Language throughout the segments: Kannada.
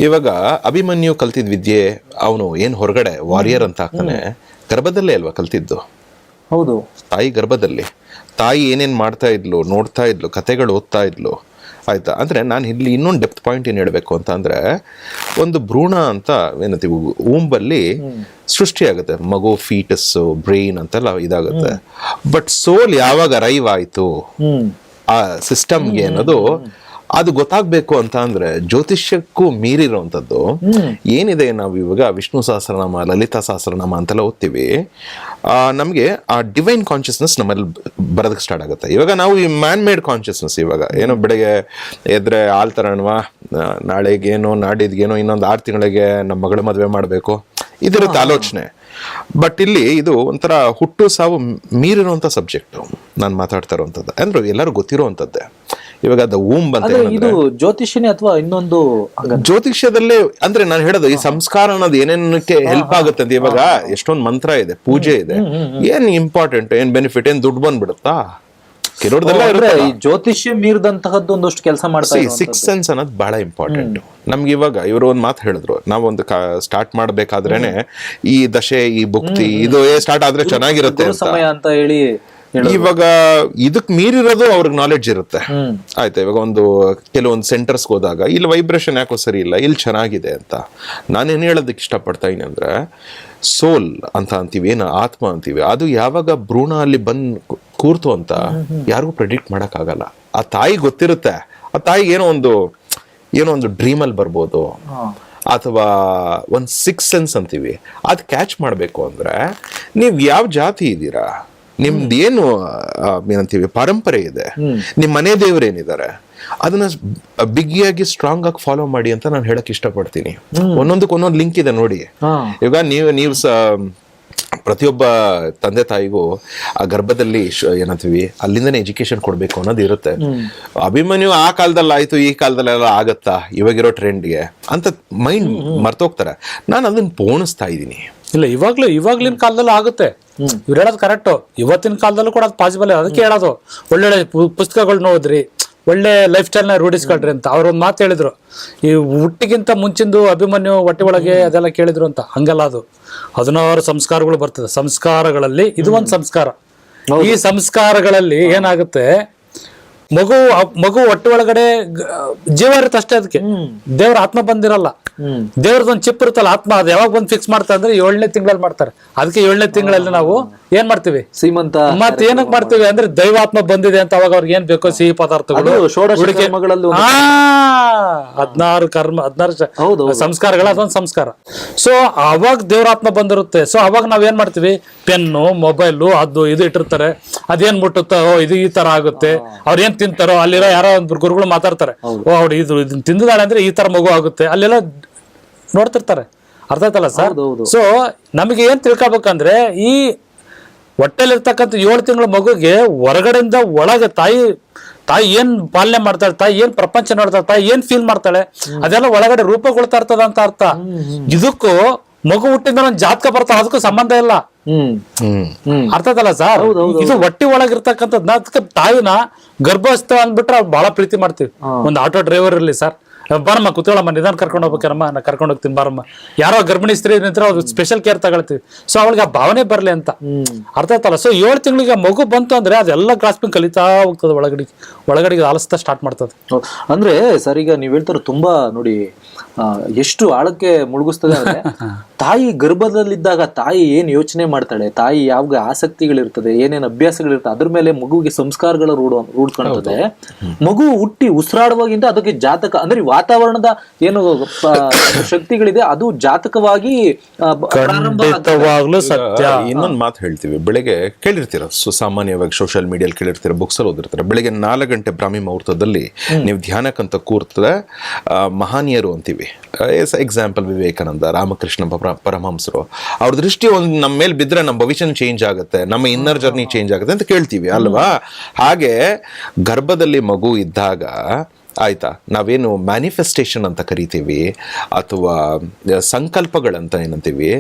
ಇವಾಗ ಅಭಿಮನ್ಯು ಕಲ್ತಿದ್ ವಿದ್ಯೆ ಅವನು ಏನ್ ಹೊರಗಡೆ ವಾರಿಯರ್ ಅಂತ ಹಾಕ್ತಾನೆ, ಗರ್ಭದಲ್ಲೇ ಅಲ್ವಾ ಕಲ್ತಿದ್ದು? ಹೌದು, ತಾಯಿ ಗರ್ಭದಲ್ಲಿ. ತಾಯಿ ಏನೇನ್ ಮಾಡ್ತಾ ಇದ್ಲು, ನೋಡ್ತಾ ಇದ್ಲು, ಕತೆಗಳು ಓದ್ತಾ ಇದ್ಲು, ಆಯ್ತಾ? ಅಂದ್ರೆ ನಾನು ಇಲ್ಲಿ ಇನ್ನೊಂದು ಡೆಪ್ತ್ ಪಾಯಿಂಟ್ ಏನ್ ಹೇಳ್ಬೇಕು ಅಂತ ಅಂದ್ರೆ, ಒಂದು ಭ್ರೂಣ ಅಂತ ಏನಂತೀವಿ ಊಂಬಲ್ಲಿ ಸೃಷ್ಟಿಯಾಗುತ್ತೆ ಮಗು, ಫೀಟಸ್, ಬ್ರೈನ್ ಅಂತೆಲ್ಲ ಇದಾಗುತ್ತೆ. ಬಟ್ ಸೋಲ್ ಯಾವಾಗ ಅರೈವ್ ಆಯ್ತು ಆ ಸಿಸ್ಟಮ್ಗೆ ಅನ್ನೋದು ಅದು ಗೊತ್ತಾಗ್ಬೇಕು ಅಂತ ಅಂದ್ರೆ ಜ್ಯೋತಿಷ್ಯಕ್ಕೂ ಮೀರಿರುವಂಥದ್ದು ಏನಿದೆ. ನಾವು ಇವಾಗ ವಿಷ್ಣು ಸಹಸ್ರನಾಮ, ಲಲಿತಾ ಸಹಸ್ರನಾಮ ಅಂತೆಲ್ಲ ಓದ್ತೀವಿ, ನಮಗೆ ಆ ಡಿವೈನ್ ಕಾನ್ಷಿಯಸ್ನೆಸ್ ನಮ್ಮಲ್ಲಿ ಬರೋದಕ್ಕೆ ಸ್ಟಾರ್ಟ್ ಆಗುತ್ತೆ. ಇವಾಗ ನಾವು ಈ ಮ್ಯಾನ್ ಮೇಡ್ ಕಾನ್ಷಿಯಸ್ನೆಸ್, ಇವಾಗ ಏನೋ ಬೆಳಗ್ಗೆ ಎದ್ರೆ ಹಾಲ್ ತರೋಣವಾ, ನಾಳೆಗೇನೋ ನಾಡಿದ್ಗೇನೋ ಇನ್ನೊಂದು 6 ತಿಂಗಳಿಗೆ ನಮ್ಮ ಮಗಳ ಮದುವೆ ಮಾಡಬೇಕು, ಇದಿರುತ್ತೆ ಆಲೋಚನೆ. ಬಟ್ ಇಲ್ಲಿ ಇದು ಒಂಥರ ಹುಟ್ಟು ಸಾವು ಮೀರಿರುವಂಥ ಸಬ್ಜೆಕ್ಟು ನಾನು ಮಾತಾಡ್ತಾ ಇರುವಂಥದ್ದು. ಅಂದ್ರೆ ಎಲ್ಲರೂ ಗೊತ್ತಿರುವಂಥದ್ದೇ. ಇವಾಗ ಅದು ಊಂಬ್ ಅಂತ ಇದು ಜ್ಯೋತಿಷ್ಯನೇ ಅಥವಾ ಇನ್ನೊಂದು ಜ್ಯೋತಿಷ್ಯದಲ್ಲೇ ಅಂದ್ರೆ ನಾನು ಹೇಳೋದು ಈ ಸಂಸ್ಕಾರ ಅನ್ನೋದು ಏನೇನಕ್ಕೆ ಹೆಲ್ಪ್ ಆಗುತ್ತೆ ಅಂತ. ಇವಾಗ ಎಷ್ಟೊಂದು ಮಂತ್ರ ಇದೆ, ಪೂಜೆ ಇದೆ, ಏನ್ ಇಂಪಾರ್ಟೆಂಟ್, ಏನ್ ಬೆನಿಫಿಟ್, ಏನ್ ದುಡ್ಡು ಬಂದ್ಬಿಡುತ್ತಾ? ಈ ಜ್ಯೋತಿಷ್ಯ ಮೀರಿದಂತಹದ್ದು ಒಂದಷ್ಟು ಕೆಲಸ ಮಾಡ್ತಾರೆ. ಸಿಕ್ಸ್ ಸೆನ್ಸ್ ಅನ್ನೋದು ಬಹಳ ಇಂಪಾರ್ಟೆಂಟ್ ನಮ್ಗೆ. ಇವಾಗ ಇವರು ಒಂದು ಮಾತು ಹೇಳಿದ್ರು, ನಾವೊಂದು ಸ್ಟಾರ್ಟ್ ಮಾಡ್ಬೇಕಾದ್ರೇನೆ ಈ ದಶೆ, ಈ ಭುಕ್ತಿ ಇದು ಸ್ಟಾರ್ಟ್ ಆದ್ರೆ ಚೆನ್ನಾಗಿರುತ್ತೆ ಸಮಯ ಅಂತ ಹೇಳಿ. ಇವಾಗ ಇದಕ್ ಮೀರಿರೋದು ಅವ್ರಿಗೆ ನಾಲೆಡ್ಜ್ ಇರುತ್ತೆ, ಆಯ್ತಾ? ಇವಾಗ ಕೆಲವೊಂದು ಸೆಂಟರ್ಸ್ಗೆ ಹೋದಾಗ ಇಲ್ಲಿ ವೈಬ್ರೇಷನ್ ಯಾಕೋ ಸರಿ ಇಲ್ಲ, ಇಲ್ಲಿ ಚೆನ್ನಾಗಿದೆ ಅಂತ. ನಾನೇನು ಹೇಳೋದಕ್ಕೆ ಇಷ್ಟಪಡ್ತಾ ಇದೀನಿ ಅಂದ್ರೆ, ಸೋಲ್ ಅಂತ ಅಂತೀವಿ, ಏನು ಆತ್ಮ ಅಂತೀವಿ, ಅದು ಯಾವಾಗ ಭ್ರೂಣ ಅಲ್ಲಿ ಬಂದು ಕೂರ್ತು ಅಂತ ಯಾರಿಗೂ ಪ್ರೆಡಿಕ್ಟ್ ಮಾಡಕ್ಕಾಗಲ್ಲ. ಆ ತಾಯಿ ಗೊತ್ತಿರುತ್ತೆ, ಆ ತಾಯಿಗೆ ಏನೋ ಒಂದು ಡ್ರೀಮಲ್ಲಿ ಬರ್ಬೋದು, ಅಥವಾ ಒಂದು ಸಿಕ್ಸ್ ಸೆನ್ಸ್ ಅಂತೀವಿ, ಅದು ಕ್ಯಾಚ್ ಮಾಡಬೇಕು ಅಂದ್ರೆ ನೀವು ಯಾವ ಜಾತಿ ಇದ್ದೀರಾ, ನಿಮ್ದೇನು ಏನಂತೀವಿ ಪರಂಪರೆ ಇದೆ, ನಿಮ್ ಮನೆ ದೇವ್ರೇನಿದ್ದಾರೆ, ಅದನ್ನ ಬಿಗಿಯಾಗಿ ಸ್ಟ್ರಾಂಗ್ ಆಗಿ ಫಾಲೋ ಮಾಡಿ ಅಂತ ನಾನು ಹೇಳಕ್ ಇಷ್ಟಪಡ್ತೀನಿ. ಒಂದೊಂದು ಲಿಂಕ್ ಇದೆ ನೋಡಿ. ಇವಾಗ ನೀವು ಪ್ರತಿಯೊಬ್ಬ ತಂದೆ ತಾಯಿಗೂ ಆ ಗರ್ಭದಲ್ಲಿ ಏನಂತೀವಿ ಅಲ್ಲಿಂದನೇ ಎಜುಕೇಶನ್ ಕೊಡ್ಬೇಕು ಅನ್ನೋದು ಇರುತ್ತೆ. ಅಭಿಮನ್ಯು ಆ ಕಾಲದಲ್ಲಿ ಆಯ್ತು, ಈ ಕಾಲದಲ್ಲೆಲ್ಲ ಆಗತ್ತಾ ಇವಾಗಿರೋ ಟ್ರೆಂಡ್ಗೆ ಅಂತ ಮೈಂಡ್ ಮರ್ತೋಗ್ತಾರೆ. ನಾನು ಅದನ್ನ ಪೋಣಿಸ್ತಾ ಇದ್ದೀನಿ. ಇಲ್ಲ, ಇವಾಗ್ಲಿನ ಕಾಲದಲ್ಲೂ ಆಗುತ್ತೆ. ಇವ್ರು ಹೇಳೋದು ಕರೆಕ್ಟು. ಇವತ್ತಿನ ಕಾಲದಲ್ಲೂ ಕೂಡ ಅದು ಪಾಸಿಬಲ್. ಅದಕ್ಕೆ ಹೇಳೋದು ಒಳ್ಳೊಳ್ಳೆ ಪುಸ್ತಕಗಳನ್ನ ಓದ್ರಿ, ಒಳ್ಳೆ ಲೈಫ್ ಸ್ಟೈಲ್ನ ರೂಢಿಸ್ಕೊಳ್ರಿ ಅಂತ. ಅವ್ರೊಂದು ಮಾತು ಹೇಳಿದ್ರು, ಈ ಹುಟ್ಟಿಗಿಂತ ಮುಂಚಿಂದು ಅಭಿಮನ್ಯು ಹೊಟ್ಟೆ ಒಳಗೆ ಅದೆಲ್ಲ ಕೇಳಿದ್ರು ಅಂತ. ಹಂಗಲ್ಲ, ಅದು 16 ಸಂಸ್ಕಾರಗಳು ಬರ್ತದೆ. ಸಂಸ್ಕಾರಗಳಲ್ಲಿ ಇದು ಒಂದು ಸಂಸ್ಕಾರ. ಈ ಸಂಸ್ಕಾರಗಳಲ್ಲಿ ಏನಾಗುತ್ತೆ, ಮಗು ಹೊಟ್ಟೆ ಒಳಗಡೆ ಜೀವ ಇರುತ್ತೆ ಅಷ್ಟೇ. ಅದಕ್ಕೆ ದೇವ್ರ ಆತ್ಮ ಬಂದಿರಲ್ಲ. ದೇವ್ರದೊಂದು ಚಿಪ್ ಇರುತ್ತಲ್ಲ ಆತ್ಮ, ಅದು ಯಾವಾಗ ಬಂದು ಫಿಕ್ಸ್ ಮಾಡ್ತಾರೆ ಅಂದ್ರೆ 7ನೇ ತಿಂಗಳಲ್ಲಿ ಮಾಡ್ತಾರೆ. ಅದಕ್ಕೆ 7ನೇ ತಿಂಗಳಲ್ಲಿ ನಾವು ಏನ್ ಮಾಡ್ತೀವಿ, ಸೀಮಂತ. ಮತ್ತೆ ಏನಕ್ಕೆ ಮಾಡ್ತೀವಿ ಅಂದ್ರೆ ದೈವಾತ್ಮ ಬಂದಿದೆ ಅಂತ. ಅವಾಗ ಅವ್ರಿಗೆ ಏನ್ ಬೇಕೋ ಸಿಹಿ ಪದಾರ್ಥಗಳು, 16 ಸಂಸ್ಕಾರಗಳ ಅದೊಂದು ಸಂಸ್ಕಾರ. ಸೊ ಅವಾಗ ದೇವ್ರಾತ್ಮ ಬಂದಿರುತ್ತೆ. ಸೊ ಅವಾಗ ನಾವ್ ಏನ್ ಮಾಡ್ತೀವಿ, ಪೆನ್ನು, ಮೊಬೈಲು, ಅದು ಇದು ಇಟ್ಟಿರ್ತಾರೆ. ಅದೇನ್ ಮುಟ್ಟುತ್ತೋ ಇದು ಈ ತರ ಆಗುತ್ತೆ, ಅವ್ರ ಏನ್ ತಿಂತಾರೋ ಅಲ್ಲಿರೋ ಯಾರೋ ಒಂದು ಗುರುಗಳು ಮಾತಾಡ್ತಾರೆ, ಅವ್ರು ಇದನ್ನ ತಿಂದಿದ್ದಾಳೆ ಅಂದ್ರೆ ಈ ತರ ಮಗು ಆಗುತ್ತೆ, ಅಲ್ಲೆಲ್ಲ ನೋಡ್ತಿರ್ತಾರೆ. ಅರ್ಥ ಆಯ್ತಲ್ಲ ಸರ್? ಸೊ ನಮಗೆ ಏನ್ ತಿಳ್ಕೊಬೇಕಂದ್ರೆ, ಈ ಹೊಟ್ಟೆಲಿರ್ತಕ್ಕಂಥ 7 ತಿಂಗಳ ಮಗುಗೆ ಹೊರಗಡೆಯಿಂದ ಒಳಗೆ ತಾಯಿ ಏನ್ ಪಾಲನೆ ಮಾಡ್ತಾಳೆ, ತಾಯಿ ಏನ್ ಪ್ರಪಂಚ ನೋಡ್ತಾಳೆ, ತಾಯಿ ಏನ್ ಫೀಲ್ ಮಾಡ್ತಾಳೆ, ಅದೆಲ್ಲ ಒಳಗಡೆ ರೂಪುಗೊಳ್ತಾ ಇರ್ತದ ಅಂತ ಅರ್ಥ. ಇದಕ್ಕೂ ಮಗು ಹುಟ್ಟಿದ ಒಂದು ಜಾತಕ ಬರ್ತಾವ, ಅದಕ್ಕೂ ಸಂಬಂಧ ಇಲ್ಲ. ಅರ್ಥ ಆಯ್ತಲ್ಲ ಸರ್? ಇದು ಹೊಟ್ಟೆ ಒಳಗಿರ್ತಕ್ಕಂಥದ್ದು. ಅದಕ್ಕೆ ತಾಯಿನ ಗರ್ಭಸ್ಥ ಅಂದ್ಬಿಟ್ರೆ ಬಹಳ ಪ್ರೀತಿ ಮಾಡ್ತೀವಿ. ಒಂದು ಆಟೋ ಡ್ರೈವರ್ ಇರ್ಲಿ ಸರ್, ಬಾರಮ್ಮ ಕೂತ್ಕೊಳ್ಳಮ್ಮ, ನಿಧಾನ ಕರ್ಕೊಂಡು ಹೋಗ್ಬೇಕಮ್ಮ, ನಾ ಕರ್ಕೊಂಡು ಹೋಗ್ತೀನಿ ಬಾರಮ್ಮ. ಯಾರೋ ಗರ್ಭಿಣಿ ಸ್ತ್ರೀ ನಿಂತ್ರೆ ಅವ್ರು ಸ್ಪೆಷಲ್ ಕೇರ್ ತಗೊಳ್ತೀವಿ. ಸೊ ಅವಳಿಗೆ ಆ ಭಾವನೆ ಬರ್ಲಿ ಅಂತ. ಅರ್ಥ ಆಯ್ತಲ್ಲ? ಸೊ 7 ತಿಂಗಳಿಗೆ ಮಗು ಬಂತು ಅಂದ್ರೆ ಅದೆಲ್ಲ ಗ್ರಾಸ್ಪಿಂಗ್ ಕಲಿತಾ ಹೋಗ್ತದೆ, ಒಳಗಡೆಗೆ ಆಲಿಸ್ತಾ ಸ್ಟಾರ್ಟ್ ಮಾಡ್ತದೆ. ಅಂದ್ರೆ ಸರ್, ಈಗ ನೀವ್ ಹೇಳ್ತಾರ ತುಂಬಾ ನೋಡಿ ಎಷ್ಟು ಆಳಕ್ಕೆ ಮುಳುಗಿಸ್ತದೆ ಅಂದ್ರೆ, ತಾಯಿ ಗರ್ಭದಲ್ಲಿದ್ದಾಗ ತಾಯಿ ಏನ್ ಯೋಚನೆ ಮಾಡ್ತಾಳೆ, ತಾಯಿ ಯಾವ ಆಸಕ್ತಿಗಳಿರ್ತದೆ, ಏನೇನ್ ಅಭ್ಯಾಸಗಳಿರ್ತದೆ, ಅದ್ರ ಮೇಲೆ ಮಗುವಿಗೆ ಸಂಸ್ಕಾರಗಳು ರೂಢ್ಕೊಳ್ತದೆ. ಮಗು ಹುಟ್ಟಿ ಉಸಿರಾಡುವಾಗಿಂತ ಅದಕ್ಕೆ ಜಾತಕ ಅಂದ್ರೆ ವಾತಾವರಣದ ಏನು ಶಕ್ತಿಗಳಿದೆ ಅದು ಜಾತಕವಾಗಿ ಇನ್ನೊಂದು ಮಾತು ಹೇಳ್ತೀವಿ. ಬೆಳಗ್ಗೆ ಕೇಳಿರ್ತೀರ, ಸಾಮಾನ್ಯವಾಗಿ ಸೋಷಿಯಲ್ ಮೀಡಿಯಲ್ಲಿ ಕೇಳಿರ್ತೀರ, ಬುಕ್ಸ್ ಅಲ್ಲಿ ಓದಿರ್ತಾರೆ, ಬೆಳಗ್ಗೆ 4 ಗಂಟೆ ಬ್ರಾಹ್ಮಿ ಮುಹೂರ್ತದಲ್ಲಿ ನೀವು ಧ್ಯಾನಕ್ಕಂತ ಕೂರ್ತದೆ ಮಹಾನೀಯರು ಅಂತೀವಿ. ಎಕ್ಸಾಂಪಲ್ ವಿವೇಕಾನಂದ, ರಾಮಕೃಷ್ಣ ಪರಮಹಂಸರು, ಅವ್ರ ದೃಷ್ಟಿ ಒಂದು ನಮ್ಮ ಮೇಲೆ ಬಿದ್ದರೆ ನಮ್ಮ ಭವಿಷ್ಯ ಚೇಂಜ್ ಆಗುತ್ತೆ, ನಮ್ಮ ಇನ್ನರ್ ಜರ್ನಿ ಚೇಂಜ್ ಆಗುತ್ತೆ ಅಂತ ಕೇಳ್ತೀವಿ ಅಲ್ವಾ? ಹಾಗೆ ಗರ್ಭದಲ್ಲಿ ಮಗು ಇದ್ದಾಗ ಆಯ್ತಾ, ನಾವೇನು ಮ್ಯಾನಿಫೆಸ್ಟೇಷನ್ ಅಂತ ಕರಿತೀವಿ ಅಥವಾ ಸಂಕಲ್ಪಗಳಂತ ಏನಂತೀವಿ,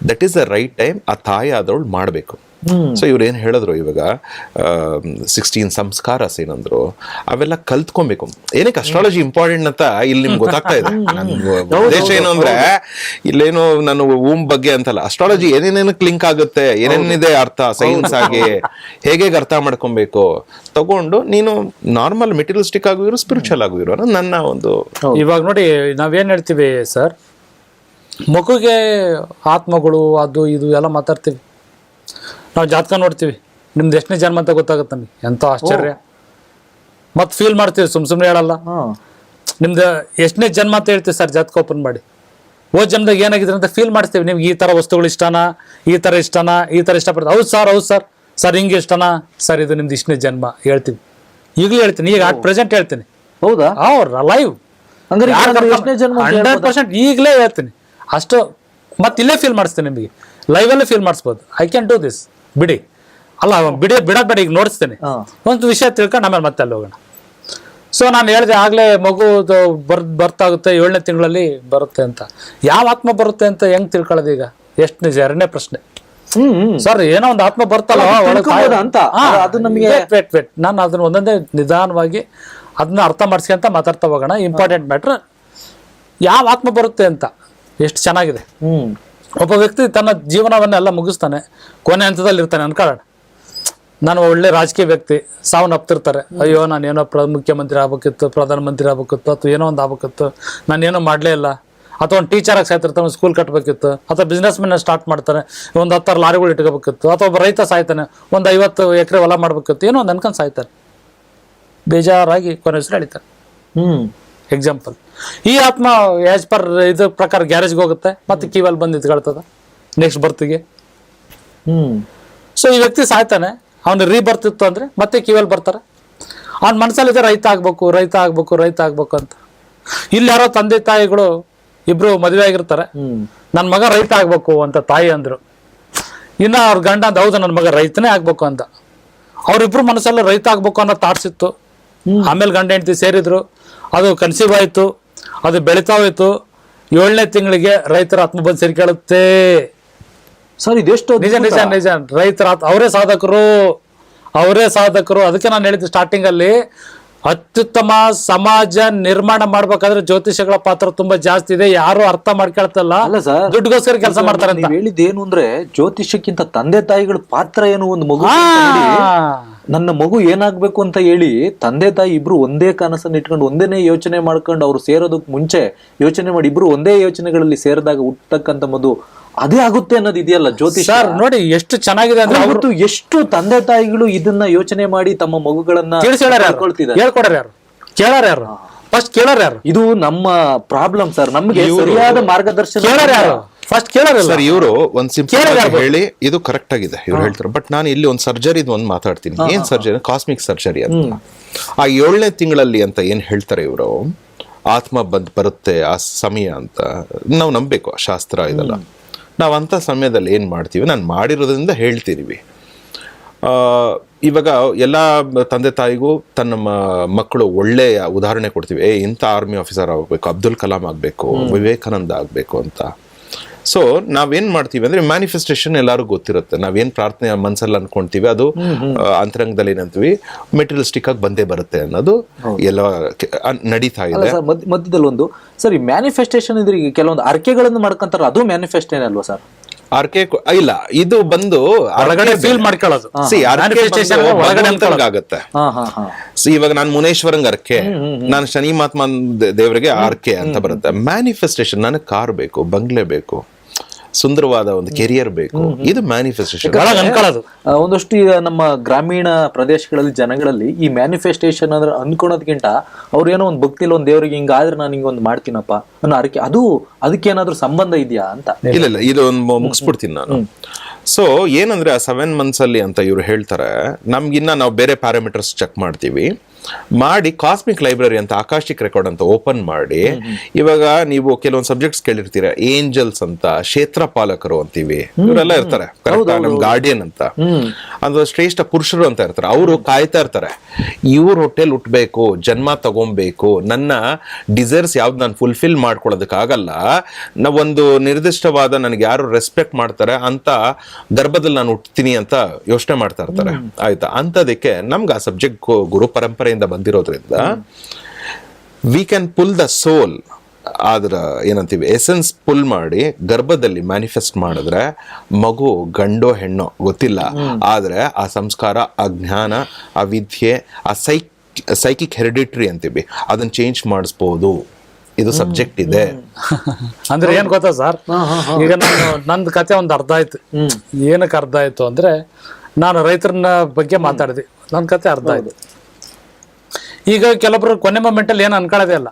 that is the right time ಆ ತಾಯಿ ಆದವಳು ಮಾಡಬೇಕು. ಸೊ ಇವ್ರು ಏನ್ ಹೇಳಿದ್ರು ಇವಾಗ 16 ಸಂಸ್ಕಾರಸ್ ಏನಂದ್ರು ಅವೆಲ್ಲ ಕಲ್ತ್ಕೊಬೇಕು. ಏನಕ್ಕೆ ಅಸ್ಟ್ರಾಲಜಿ ಇಂಪಾರ್ಟೆಂಟ್ ಅಂತ ಇಲ್ಲಿ ನಿಮ್ಗೆ ಗೊತ್ತಾಗ್ತಾ ಇದೆ. ನನ್ನ ಉದ್ದೇಶ ಏನು ಅಂದ್ರೆ ಇಲ್ಲೇನು ನಾನು ಬಗ್ಗೆ ಅಂತಲ್ಲ, ಅಸ್ಟ್ರಾಲಜಿ ಏನೇನೇನಕ್ಕೆ ಲಿಂಕ್ ಆಗುತ್ತೆ, ಏನೇನಿದೆ ಅರ್ಥ ಸೈನ್ಸ್ ಆಗಿ ಹೇಗೆ ಅರ್ಥ ಮಾಡ್ಕೊಬೇಕು ತಗೊಂಡು ನೀನು ನಾರ್ಮಲ್ ಮೆಟೀರಿಯಲಿಸ್ಟಿಕ್ ಆಗಿರೋ ಸ್ಪಿರಿಚುವಲ್ ಆಗಿರೋ ನನ್ನ ಒಂದು. ಇವಾಗ ನೋಡಿ ನಾವೇನ್ ಹೇಳ್ತೀವಿ ಸರ್, ಮಗುಗೆ ಆತ್ಮಗಳು ಅದು ಇದು ಎಲ್ಲ ಮಾತಾಡ್ತೀವಿ, ನಾವು ಜಾತಕ ನೋಡ್ತೀವಿ, ನಿಮ್ದು ಎಷ್ಟನೇ ಜನ್ಮ ಅಂತ ಗೊತ್ತಾಗುತ್ತೆ ನಮಗೆ, ಎಂತ ಆಶ್ಚರ್ಯ. ಮತ್ತೆ ಫೀಲ್ ಮಾಡ್ತೀವಿ, ಸುಮ್ಮನೆ ಹೇಳಲ್ಲ. ನಿಮ್ದು ಎಷ್ಟನೇ ಜನ್ಮ ಅಂತ ಹೇಳ್ತೀವಿ ಸರ್, ಜಾತಕ ಓಪನ್ ಮಾಡಿ ಹೋದ್ ಜನ್ಮದಾಗ ಏನಾಗಿದ್ರೆ ಅಂತ ಫೀಲ್ ಮಾಡ್ತೀವಿ. ನಿಮ್ಗೆ ಈ ತರ ವಸ್ತುಗಳು ಇಷ್ಟನಾ, ಈ ತರ ಇಷ್ಟನಾ, ಈ ತರ ಇಷ್ಟಪಡ್ತೀವಿ. ಹೌದು ಸರ್ ಸರ್ ಹಿಂಗೆ ಇಷ್ಟನಾ ಸರ್, ಇದು ನಿಮ್ದು ಇಷ್ಟನೇ ಜನ್ಮ ಹೇಳ್ತೀವಿ. ಈಗಲೂ ಹೇಳ್ತೀನಿ, ಈಗ ಅಟ್ ಪ್ರೆಸೆಂಟ್ ಹೇಳ್ತೀನಿ. ಹೌದಾ? ಅವ್ರ ಲೈವ್ 100% ಈಗಲೇ ಹೇಳ್ತೀನಿ ಅಷ್ಟು. ಮತ್ತೆ ಇಲ್ಲೇ ಫೀಲ್ ಮಾಡಿಸ್ತೀನಿ ನಿಮಗೆ, ಲೈವಲ್ಲೇ ಫೀಲ್ ಮಾಡಿಸ್ಬೋದು. I can do this. ಬಿಡಿ ಅಲ್ಲ ಬಿಡೋದ್ ಬೇಡ, ಈಗ ನೋಡಿಸ್ತೇನೆ ಒಂದು ವಿಷಯ ತಿಳ್ಕೊಂಡು ಆಮೇಲೆ ಮತ್ತೆ ಅಲ್ಲಿ ಹೋಗೋಣ. ಸೊ ನಾನು ಹೇಳಿದೆ ಆಗ್ಲೇ ಮಗು ಬರ್ತಾಗುತ್ತೆ 7ನೇ ತಿಂಗಳಲ್ಲಿ ಬರುತ್ತೆ ಅಂತ. ಯಾವ ಆತ್ಮ ಬರುತ್ತೆ ಅಂತ ಹೆಂಗ್ ತಿಳ್ಕೊಳ್ಳೋದು? ಈಗ ಎಷ್ಟು ನಿಜ? 2ನೇ ಪ್ರಶ್ನೆ ಸರ್. ಏನೋ ಒಂದು ಆತ್ಮ ಬರ್ತಲ್ಲ ಅಂತ ಅದು ನಮಗೆ ವೇಟ್ ನಾನು ಅದನ್ನ ಒಂದೊಂದೇ ನಿಧಾನವಾಗಿ ಅದನ್ನ ಅರ್ಥ ಮಾಡಿಸ್ಕೊಂತ ಮಾತಾಡ್ತಾ ಹೋಗೋಣ. ಇಂಪಾರ್ಟೆಂಟ್ ಮ್ಯಾಟ್ರ್, ಯಾವ ಆತ್ಮ ಬರುತ್ತೆ ಅಂತ. ಎಷ್ಟು ಚೆನ್ನಾಗಿದೆ. ಒಬ್ಬ ವ್ಯಕ್ತಿ ತನ್ನ ಜೀವನವನ್ನೆಲ್ಲ ಮುಗಿಸ್ತಾನೆ, ಕೊನೆ ಹಂತದಲ್ಲಿ ಇರ್ತಾನೆ ಅನ್ಕೊಳ್ಳೋಣ. ನಾನು ಒಳ್ಳೆ ರಾಜಕೀಯ ವ್ಯಕ್ತಿ, ಸಾವನ್ನಪ್ತಿರ್ತಾರೆ. ಅಯ್ಯೋ ನಾನೇನೋ ಮುಖ್ಯಮಂತ್ರಿ ಆಗ್ಬೇಕಿತ್ತು, ಪ್ರಧಾನಮಂತ್ರಿ ಆಗ್ಬೇಕಿತ್ತು, ಅಥವಾ ಏನೋ ಒಂದು ಆಗ್ಬೇಕಿತ್ತು, ನಾನೇನೋ ಮಾಡಲೇ ಇಲ್ಲ. ಅಥವಾ ಒಂದು ಟೀಚರ್ ಆಗಿ ಸಾಯ್ತಿರ್ತಾನೆ, ಒಂದು ಸ್ಕೂಲ್ ಕಟ್ಟಬೇಕಿತ್ತು. ಅಥವಾ ಬಿಸ್ನೆಸ್ ಮೆನ್ ಸ್ಟಾರ್ಟ್ ಮಾಡ್ತಾನೆ, ಒಂದು 10 ಲಾರಿಗಳು ಇಟ್ಕೋಬೇಕಿತ್ತು. ಅಥವಾ ಒಬ್ಬ ರೈತ ಸಾಯ್ತಾನೆ, ಒಂದು 50 ಎಕರೆ ಹೊಲ ಮಾಡ್ಬೇಕಿತ್ತು. ಏನೋ ಒಂದು ಅನ್ಕೊಂಡು ಸಾಯ್ತಾನೆ, ಬೇಜಾರಾಗಿ ಕೊನೆ ಹೆಸರು ಎಳಿತಾರೆ. ಎಕ್ಸಾಂಪಲ್. ಈ ಆತ್ಮ ಆಸ್ ಪರ್ ಇದ್ರ ಪ್ರಕಾರ ಗ್ಯಾರೇಜ್ಗೆ ಹೋಗುತ್ತೆ, ಮತ್ತೆ ಕಿವಲ್ಲಿ ಬಂದು ನಿಂತ್ಕೊಳ್ತದ ನೆಕ್ಸ್ಟ್ ಬರ್ತಿಗೆ. ಸೊ ಈ ವ್ಯಕ್ತಿ ಸಾಯ್ತಾನೆ, ಅವನು ರೀಬರ್ತ್ ಇತ್ತು ಅಂದ್ರೆ ಮತ್ತೆ ಕಿವಲ್ಲಿ ಬರ್ತಾರೆ. ಅವ್ನ ಮನಸ್ಸಲ್ಲಿದೆ ರೈತ ಆಗ್ಬೇಕು ಅಂತ. ಇಲ್ಲಿ ಯಾರೋ ತಂದೆ ತಾಯಿಗಳು ಇಬ್ರು ಮದುವೆ ಆಗಿರ್ತಾರೆ, ನನ್ನ ಮಗ ರೈತ ಆಗ್ಬೇಕು ಅಂತ ತಾಯಿ ಅಂದ್ರು. ಇನ್ನ ಅವ್ರ ಗಂಡ ಅಂತ ಹೌದು ನನ್ನ ಮಗ ರೈತನೇ ಆಗ್ಬೇಕು ಅಂತ. ಅವ್ರಿಬ್ರು ಮನಸ್ಸಲ್ಲಿ ರೈತ ಆಗ್ಬೇಕು ಅನ್ನೋ ಥಾಟ್ಸ್ ಇತ್ತು. ಆಮೇಲೆ ಗಂಡ ಹೆಂಡತಿ ಸೇರಿದ್ರು, ಅದು ಕನ್ಸೀವ್ ಆಯ್ತು, ಅದು ಬೆಳಿತಾ ಹೋಯ್ತು. 7ನೇ ತಿಂಗಳಿಗೆ ರೈತರ ಆತ್ಮ ಬಂದು ಸೇರ್ಕೊಳ್ಳುತ್ತೆ ಸರ್. ಇದೆಷ್ಟು ನಿಜ. ರೈತರ ಅವರೇ ಸಾಧಕರು. ಅದಕ್ಕೆ ನಾನು ಹೇಳಿದ್ದು ಸ್ಟಾರ್ಟಿಂಗ್ ಅಲ್ಲಿ, ಅತ್ಯುತ್ತಮ ಸಮಾಜ ನಿರ್ಮಾಣ ಮಾಡ್ಬೇಕಾದ್ರೆ ಜ್ಯೋತಿಷಗಳ ಪಾತ್ರ ತುಂಬಾ ಜಾಸ್ತಿ ಇದೆ. ಯಾರು ಅರ್ಥ ಮಾಡ್ಕೊಳ್ತಲ್ಲ, ದುಡ್ಡುಗೋಸ್ಕರ ಕೆಲಸ ಮಾಡ್ತಾರೆ ಅಂತ. ಹೇಳಿದ್ದೇನು ಅಂದ್ರೆ, ಜ್ಯೋತಿಷಕ್ಕಿಂತ ತಂದೆ ತಾಯಿಗಳ ಪಾತ್ರ ಏನು. ಒಂದು ಮಗು ನನ್ನ ಮಗು ಏನಾಗ್ಬೇಕು ಅಂತ ಹೇಳಿ ತಂದೆ ತಾಯಿ ಇಬ್ರು ಒಂದೇ ಕನಸನ್ನು ಇಟ್ಕೊಂಡು ಒಂದೇನೇ ಯೋಚನೆ ಮಾಡ್ಕೊಂಡು ಅವ್ರು ಸೇರೋದಕ್ ಮುಂಚೆ ಯೋಚನೆ ಮಾಡಿ ಇಬ್ರು ಒಂದೇ ಯೋಚನೆಗಳಲ್ಲಿ ಸೇರಿದಾಗ ಹುಟ್ಟಕ್ಕಂತ ಮದು ಅದೇ ಆಗುತ್ತೆ ಅನ್ನೋದು ಇದೆಯಲ್ಲ ಜ್ಯೋತಿಷ. ನೋಡಿ ಎಷ್ಟು ಚೆನ್ನಾಗಿದೆ ಅಂದ್ರೆ, ಅವತ್ತು ಎಷ್ಟು ತಂದೆ ತಾಯಿಗಳು ಇದನ್ನ ಯೋಚನೆ ಮಾಡಿ ತಮ್ಮ ಮಗುಗಳನ್ನ ಯಾರು ಇದು ನಮ್ಮ ಪ್ರಾಬ್ಲಮ್ ಸರ್. ನಮ್ಗೆ ಸರಿಯಾದ ಮಾರ್ಗದರ್ಶನ ಫಸ್ಟ್ ಕೇಳೋರು ಸರ್. ಇವರು ಒಂದ್ ಸಿಂಪಲ್ ಹೇಳಿ ಇದು ಕರೆಕ್ಟ್ ಆಗಿದೆ ಇವ್ರು ಹೇಳ್ತಾರೆ. ಬಟ್ ನಾನು ಇಲ್ಲಿ ಒಂದು ಸರ್ಜರಿ ಒಂದು ಮಾತಾಡ್ತೀನಿ. ಏನ್ ಸರ್ಜರಿ? ಕಾಸ್ಮಿಕ್ ಸರ್ಜರಿ ಅಂತ. ಆ 7ನೇ ತಿಂಗಳಲ್ಲಿ ಅಂತ ಏನ್ ಹೇಳ್ತಾರೆ ಇವರು, ಆತ್ಮ ಬರುತ್ತೆ ಆ ಸಮಯ ಅಂತ ನಾವು ನಂಬಬೇಕು. ಶಾಸ್ತ್ರ ಇದೆಲ್ಲ ನಾವು ಅಂತ ಸಮಯದಲ್ಲಿ ಏನ್ ಮಾಡ್ತೀವಿ, ನಾನು ಮಾಡಿರೋದ್ರಿಂದ ಹೇಳ್ತೀವಿ. ಇವಾಗ ಎಲ್ಲ ತಂದೆ ತಾಯಿಗೂ ತನ್ನ ಮಕ್ಕಳು ಒಳ್ಳೆಯ ಉದಾಹರಣೆ ಕೊಡ್ತೀವಿ. ಇಂಥ ಆರ್ಮಿ ಆಫೀಸರ್ ಆಗಬೇಕು, ಅಬ್ದುಲ್ ಕಲಾಂ ಆಗಬೇಕು, ವಿವೇಕಾನಂದ ಆಗಬೇಕು ಅಂತ. ಸೊ ನಾವೇನ್ ಮಾಡ್ತೀವಿ ಅಂದ್ರೆ ಮ್ಯಾನಿಫೆಸ್ಟೇಷನ್ ಎಲ್ಲರೂ ಗೊತ್ತಿರುತ್ತೆ. ನಾವೇನ್ ಪ್ರಾರ್ಥನೆ ಮನ್ಸಲ್ಲಿ ಅನ್ಕೊಂತೀವಿ ಅದು ಅಂತರಂಗದಲ್ಲಿ ಏನಂತೀವಿ ಮೆಟೀರಿಯಲಿಸ್ಟಿಕ್ ಆಗಿ ಬಂದೇ ಬರುತ್ತೆ ಅನ್ನೋದು ಎಲ್ಲ ನಡೀತಾ ಇದೆ. ಮಧ್ಯದಲ್ಲಿ ಒಂದು ಸರಿ ಮ್ಯಾನಿಫೆಸ್ಟೇಷನ್ ಇದ್ರೆ ಕೆಲವೊಂದು ಅರ್ಕೆಗಳನ್ನು ಮಾಡ್ಕೊಂತಾರ, ಅದು ಮ್ಯಾನಿಫೆಸ್ಟೇಷನ್ ಅಲ್ವಾ ಸರ್? ಆರ್ಕೆ ಇಲ್ಲ, ಇದು ಬಂದು ಒಳಗಡೆ ಫೀಲ್ ಮಾಡ್ಕೊಳ್ಳೋದು. ಆಗುತ್ತೆ. ಇವಾಗ ನಾನು ಮುನೇಶ್ವರಂಗ್ ಅರ್ಕೆ, ನಾನು ಶನಿ ಮಹಾತ್ಮ ದೇವರಿಗೆ ಆರ್ಕೆ ಅಂತ ಬರುತ್ತೆ. ಮ್ಯಾನಿಫೆಸ್ಟೇಷನ್ ನನಗೆ ಕಾರ್ ಬೇಕು, ಬಂಗ್ಲೆ ಬೇಕು, ಸುಂದರವಾದ ಒಂದು ಕೆರಿಯರ್ ಬೇಕು, ಇದು ಮ್ಯಾನಿಫೆಸ್ಟೇಷನ್. ಒಂದಷ್ಟು ಈಗ ನಮ್ಮ ಗ್ರಾಮೀಣ ಪ್ರದೇಶಗಳಲ್ಲಿ ಜನಗಳಲ್ಲಿ ಈ ಮ್ಯಾನಿಫೆಸ್ಟೇಷನ್ ಅಂದ್ರೆ ಅನ್ಕೊಳೋದ್ಕಿಂತ ಅವ್ರು ಏನೋ ಒಂದು ಭಕ್ತಿಲಿ ಒಂದು ದೇವರಿಗೆ ಹಿಂಗಾದ್ರೆ ನಾನು ಹಿಂಗೊಂದು ಮಾಡ್ತೀನಪ್ಪ ಅನ್ನೋ ಅರ್ಕೆ, ಅದು ಅದಕ್ಕೇನಾದ್ರೂ ಸಂಬಂಧ ಇದೆಯಾ ಅಂತ. ಇಲ್ಲ ಇದು ಒಂದು ಮುಗಿಸ್ಬಿಡ್ತೀನಿ ನಾನು. ಸೊ ಏನಂದ್ರೆ ಆ 7 months ಅಲ್ಲಿ ಅಂತ ಇವ್ರು ಹೇಳ್ತಾರೆ, ನಮ್ಗಿನ್ನ ನಾವು ಬೇರೆ ಪ್ಯಾರಾಮೀಟರ್ಸ್ ಚೆಕ್ ಮಾಡ್ತೀವಿ. ಮಾಡಿ ಕಾಸ್ಮಿಕ್ ಲೈಬ್ರರಿ ಅಂತ ಆಕಾಶಿಕ್ ರೆಕಾರ್ಡ್ ಅಂತ ಓಪನ್ ಮಾಡಿ, ಇವಾಗ ನೀವು ಕೆಲವೊಂದು ಸಬ್ಜೆಕ್ಟ್ಸ್ ಕೇಳಿರ್ತೀರ, ಏಂಜಲ್ಸ್ ಅಂತ, ಕ್ಷೇತ್ರಪಾಲಕರು ಅಂತೀವಿ, ಇವರೆಲ್ಲ ಇರ್ತಾರೆ, ನಮ್ ಗಾರ್ಡಿಯನ್ ಅಂತ, ಅಂದ್ರೆ ಶ್ರೇಷ್ಠ ಪುರುಷರು ಅಂತ ಇರ್ತಾರೆ. ಅವರು ಕಾಯ್ತಾ ಇರ್ತಾರೆ, ಇವ್ರ ಹೊಟ್ಟೆಲ್ ಹುಟ್ಟಬೇಕು, ಜನ್ಮ ತಗೊಬೇಕು, ನನ್ನ ಡಿಸೈರ್ಸ್ ಯಾವ್ದು ನಾನು ಫುಲ್ಫಿಲ್ ಮಾಡ್ಕೊಳ್ಳೋದಕ್ಕಾಗಲ್ಲ, ನಾವೊಂದು ನಿರ್ದಿಷ್ಟವಾದ ನನಗೆ ಯಾರು ರೆಸ್ಪೆಕ್ಟ್ ಮಾಡ್ತಾರೆ ಅಂತ ಗರ್ಭದಲ್ಲಿ ನಾನು ಹುಟ್ತೀನಿ ಅಂತ ಯೋಚನೆ ಮಾಡ್ತಾ ಇರ್ತಾರೆ. ಆಯ್ತಾ, ಅಂತದಕ್ಕೆ ನಮ್ಗೆ ಆ ಸಬ್ಜೆಕ್ಟ್ ಗುರು ಪರಂಪರೆಯಿಂದ ಬಂದಿರೋದ್ರಿಂದ ವಿ ಕ್ಯಾನ್ ಪುಲ್ ದ ಸೋಲ್, ಆದ್ರ ಏನಂತೀವಿ ಎಸೆನ್ಸ್ ಪುಲ್ ಮಾಡಿ ಗರ್ಭದಲ್ಲಿ ಮ್ಯಾನಿಫೆಸ್ಟ್ ಮಾಡಿದ್ರೆ ಮಗು ಗಂಡೋ ಹೆಣ್ಣೋ ಗೊತ್ತಿಲ್ಲ, ಆದ್ರೆ ಆ ಸಂಸ್ಕಾರ, ಆ ಜ್ಞಾನ, ಆ ವಿದ್ಯೆ, ಆ ಸೈಕಿಕ್ ಹೆರಿಡಿಟ್ರಿ ಅಂತೀವಿ, ಅದನ್ನ ಚೇಂಜ್ ಮಾಡಿಸ್ಬೋದು. ಇದು ಸಬ್ಜೆಕ್ಟ್ ಇದೆ. ಅಂದ್ರೆ ಏನ್ ಗೊತ್ತಾ ಸರ್, ಈಗ ನಂದು ಕತೆ ಒಂದು ಅರ್ಧ ಆಯ್ತು. ಏನಕ್ಕೆ ಅರ್ಧ ಆಯ್ತು ಅಂದ್ರೆ, ನಾನು ರೈತರನ್ನ ಬಗ್ಗೆ ಮಾತಾಡಿದೆ, ನನ್ನ ಕತೆ ಅರ್ಧ ಆಯ್ತು. ಈಗ ಕೆಲವೊಬ್ರು ಕೊನೆ ಮೊಮೆಂಟ್ ಅಲ್ಲಿ ಏನು ಅನ್ಕೊಳ್ಳೋದೇ ಇಲ್ಲ,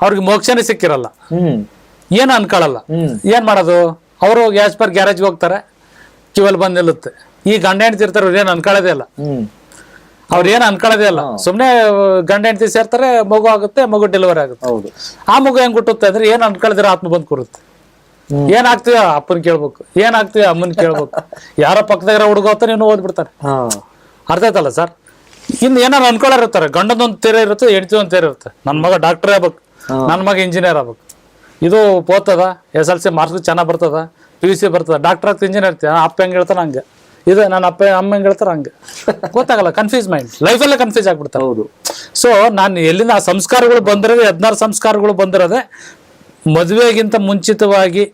ಅವ್ರಿಗೆ ಮೋಕ್ಷನೇ ಸಿಕ್ಕಿರಲ್ಲ, ಏನು ಅನ್ಕೊಳ್ಳಲ್ಲ. ಏನ್ ಮಾಡೋದು, ಅವರು ಗ್ಯಾಸ್ ಪರ್ ಗ್ಯಾರೇಜ್ ಹೋಗ್ತಾರೆ, ಕಿವಲ್ ಬಂದ್ ನಿಲ್ಲುತ್ತೆ. ಈ ಗಂಡ ಹೆಂಡತಿ ಇರ್ತಾರೆ, ಅವ್ರು ಏನು ಅನ್ಕೊಳ್ಳೋದೇ ಇಲ್ಲ, ಅವ್ರು ಏನು ಅನ್ಕೊಳ್ಳೋದೇ ಇಲ್ಲ. ಸುಮ್ನೆ ಗಂಡ ಹೆಂಡತಿ ಸೇರ್ತಾರೆ, ಮಗು ಆಗುತ್ತೆ, ಮಗು ಡೆಲಿವರಿ ಆಗುತ್ತೆ. ಆ ಮಗು ಹೆಂಗ್ ಹುಟ್ಟುತ್ತೆ ಅಂದ್ರೆ ಏನ್ ಅನ್ಕೊಳ್ದಿರ ಆತ್ಮ ಬಂದ್ ಕೂರುತ್ತೆ. ಏನಾಗ್ತೀಯ ಅಪ್ಪನ್ ಕೇಳ್ಬೇಕು, ಏನಾಗ್ತೀಯ ಅಮ್ಮನ್ ಕೇಳ್ಬೇಕು, ಯಾರೋ ಪಕ್ಕದಾಗ ಹುಡುಗ ಹೋಗ್ತಾನೆ ಇನ್ನೂ ಓದ್ಬಿಡ್ತಾರೆ. ಅರ್ಥ ಆಯ್ತಲ್ಲ ಸರ್. ಇನ್ನು ಏನಾರು ಅನ್ಕೊಳ್ಳಿರ್ತಾರೆ, ಗಂಡದೊಂದು ತೀರ ಇರುತ್ತೆ, ಹೆಂಡತಿ ಒಂದು ತೀರ ಇರುತ್ತೆ. ನನ್ನ ಮಗ ಡಾಕ್ಟರ್ ಆಗ್ಬೇಕು, ನನ್ನ ಮಗ ಇಂಜಿನಿಯರ್ ಆಗ್ಬೇಕು, ಇದು ಓದ್ತದ, SLC ಮಾರ್ಕ್ಸ್ ಚೆನ್ನಾಗ್ ಬರ್ತದ, PUC ಬರ್ತದ, ಡಾಕ್ಟರ್ ಆಗ್ತದೆ, ಇಂಜಿನಿಯರ್ ಇರ್ತೀಯ, ಅಪ್ಪ ಹೆಂಗ್ ಹೇಳ್ತಾನೆ ಹಂಗೆ, ಇದು ನನ್ನ ಅಮ್ಮ ಹೆಂಗ್ ಹೇಳ್ತಾರ ಹಂಗೆ, ಗೊತ್ತಾಗಲ್ಲ, ಕನ್ಫ್ಯೂಸ್ ಮೈಂಡ್, ಲೈಫಲ್ಲೇ ಕನ್ಫ್ಯೂಸ್ ಆಗ್ಬಿಡ್ತಾರೆ. ಹೌದು. ಸೊ ನಾನು ಎಲ್ಲಿಂದ ಆ ಸಂಸ್ಕಾರಗಳು ಬಂದಿರೋದು, 16 ಸಂಸ್ಕಾರಗಳು ಬಂದಿರೋದೆ ಮದುವೆಗಿಂತ ಮುಂಚಿತವಾಗಿ,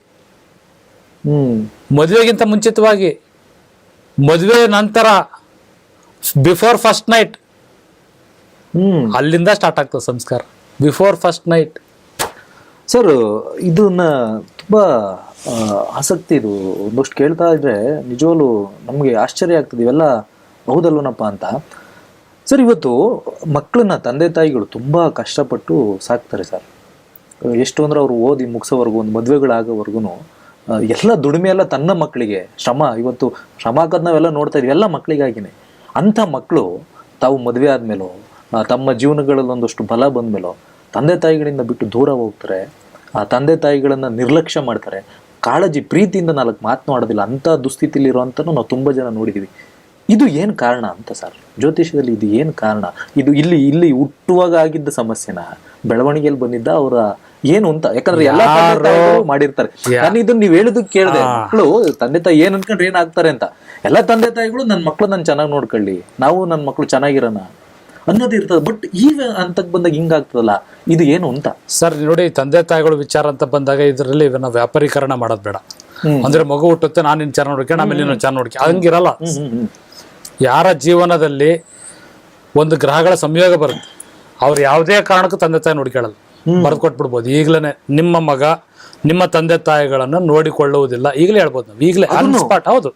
ಮದುವೆ ನಂತರ, ಬಿಫೋರ್ ಫಸ್ಟ್ ನೈಟ್, ಅಲ್ಲಿಂದ ಸ್ಟಾರ್ಟ್ ಆಗ್ತದೆ ಸಂಸ್ಕಾರ. Before first night. ಸರ್, ಇದನ್ನ ತುಂಬಾ ಆಸಕ್ತಿ, ಇದು ಒಂದಷ್ಟು ಕೇಳ್ತಾ ಇದ್ರೆ ನಿಜವಾಗ್ಲೂ ನಮ್ಗೆ ಆಶ್ಚರ್ಯ ಆಗ್ತದೆ, ಇವೆಲ್ಲ ಹೌದಲ್ವನಪ್ಪ ಅಂತ. ಸರ್, ಇವತ್ತು ಮಕ್ಕಳನ್ನ ತಂದೆ ತಾಯಿಗಳು ತುಂಬಾ ಕಷ್ಟಪಟ್ಟು ಸಾಕ್ತಾರೆ ಸರ್. ಎಷ್ಟು ಅಂದ್ರೆ ಅವ್ರು ಓದಿ ಮುಗಿಸೋವರೆಗೂ, ಒಂದು ಮದುವೆಗಳಾಗೋವರೆಗೂ ಎಲ್ಲ ದುಡಿಮೆ ಎಲ್ಲ ತನ್ನ ಮಕ್ಕಳಿಗೆ ಶ್ರಮ, ಇವತ್ತು ಶ್ರಮ ಹಾಕೋದ್ ನಾವೆಲ್ಲ ನೋಡ್ತಾ ಇದೀವಿ, ಎಲ್ಲ ಮಕ್ಕಳಿಗಾಗಿನೇ. ಅಂಥ ಮಕ್ಕಳು ತಾವು ಮದುವೆ ಆದ್ಮೇಲೋ, ತಮ್ಮ ಜೀವನಗಳಲ್ಲಿ ಒಂದಷ್ಟು ಬಲ ಬಂದ್ಮೇಲೋ ತಂದೆ ತಾಯಿಗಳಿಂದ ಬಿಟ್ಟು ದೂರ ಹೋಗ್ತಾರೆ, ಆ ತಂದೆ ತಾಯಿಗಳನ್ನ ನಿರ್ಲಕ್ಷ್ಯ ಮಾಡ್ತಾರೆ, ಕಾಳಜಿ ಪ್ರೀತಿಯಿಂದ 4 ಮಾತನಾಡೋದಿಲ್ಲ, ಅಂಥ ದುಸ್ಥಿತಿಲಿರುವಂತನೂ ನಾವು ತುಂಬಾ ಜನ ನೋಡಿದೀವಿ. ಇದು ಏನ್ ಕಾರಣ ಅಂತ ಸರ್, ಜ್ಯೋತಿಷದಲ್ಲಿ ಇದು ಏನ್ ಕಾರಣ? ಇದು ಇಲ್ಲಿ ಹುಟ್ಟುವಾಗ ಆಗಿದ್ದ ಸಮಸ್ಯೆನ, ಬೆಳವಣಿಗೆಯಲ್ಲಿ ಬಂದಿದ್ದ ಅವರ ಏನು ಅಂತ? ಯಾಕಂದ್ರೆ ಎಲ್ಲ ಮಾಡಿರ್ತಾರೆ. ನಾನು ಇದನ್ನ ನೀವ್ ಹೇಳಿದಕ್ಕೆ ಕೇಳಿದೆ, ಮಕ್ಕಳು ತಂದೆ ತಾಯಿ ಏನ್ ಅನ್ಕೊಂಡ್ರೆ ಏನಾಗ್ತಾರೆ ಅಂತ. ಎಲ್ಲ ತಂದೆ ತಾಯಿಗಳು ನನ್ನ ಮಕ್ಳು ನಾನು ಚೆನ್ನಾಗಿ ನೋಡ್ಕೊಳ್ಳಿ, ನಾವು ನನ್ನ ಮಕ್ಳು ಚೆನ್ನಾಗಿರೋಣ ಅನ್ನೋದು ಇರ್ತದೆ. ಬಟ್ ಈಗ ಅಂತಕ್ ಬಂದಾಗ ಹಿಂಗಾಗ್ತದಲ್ಲ, ಇದು ಏನು ಅಂತ ಸರ್? ನೋಡಿ, ತಂದೆ ತಾಯಿಗಳು ವಿಚಾರ ಅಂತ ಬಂದಾಗ ಇದರಲ್ಲಿ ನಾವು ವ್ಯಾಪಾರೀಕರಣ ಮಾಡೋದ್ ಬೇಡ. ಅಂದ್ರೆ ಮಗು ಹುಟ್ಟುತ್ತೆ, ನಾನು ನಿನ್ ಚೆನ್ನಾಗಿ ನೋಡ್ಕೊಂಡು ಆಮೇಲೆ ನೀನು ಚೆನ್ನಾಗಿ ನೋಡ್ಕೊ, ಹಂಗಿರಲ್ಲ. ಯಾರ ಜೀವನದಲ್ಲಿ ಒಂದು ಗ್ರಹಗಳ ಸಂಯೋಗ ಬರುತ್ತೆ, ಅವ್ರು ಯಾವುದೇ ಕಾರಣಕ್ಕೂ ತಂದೆ ತಾಯಿ ನೋಡ್ಕೊಳ್ಳಲ್ಲ, ಬರೆದು ಕೊಟ್ಬಿಡ್ಬೋದು. ಈಗ್ಲೇನೆ ನಿಮ್ಮ ಮಗ ನಿಮ್ಮ ತಂದೆ ತಾಯಿಗಳನ್ನು ನೋಡಿಕೊಳ್ಳುವುದಿಲ್ಲ, ಈಗಲೇ ಹೇಳ್ಬೋದು ನಾವು, ಈಗಲೇ ಆನ್ ಸ್ಪಾಟ್. ಹೌದು,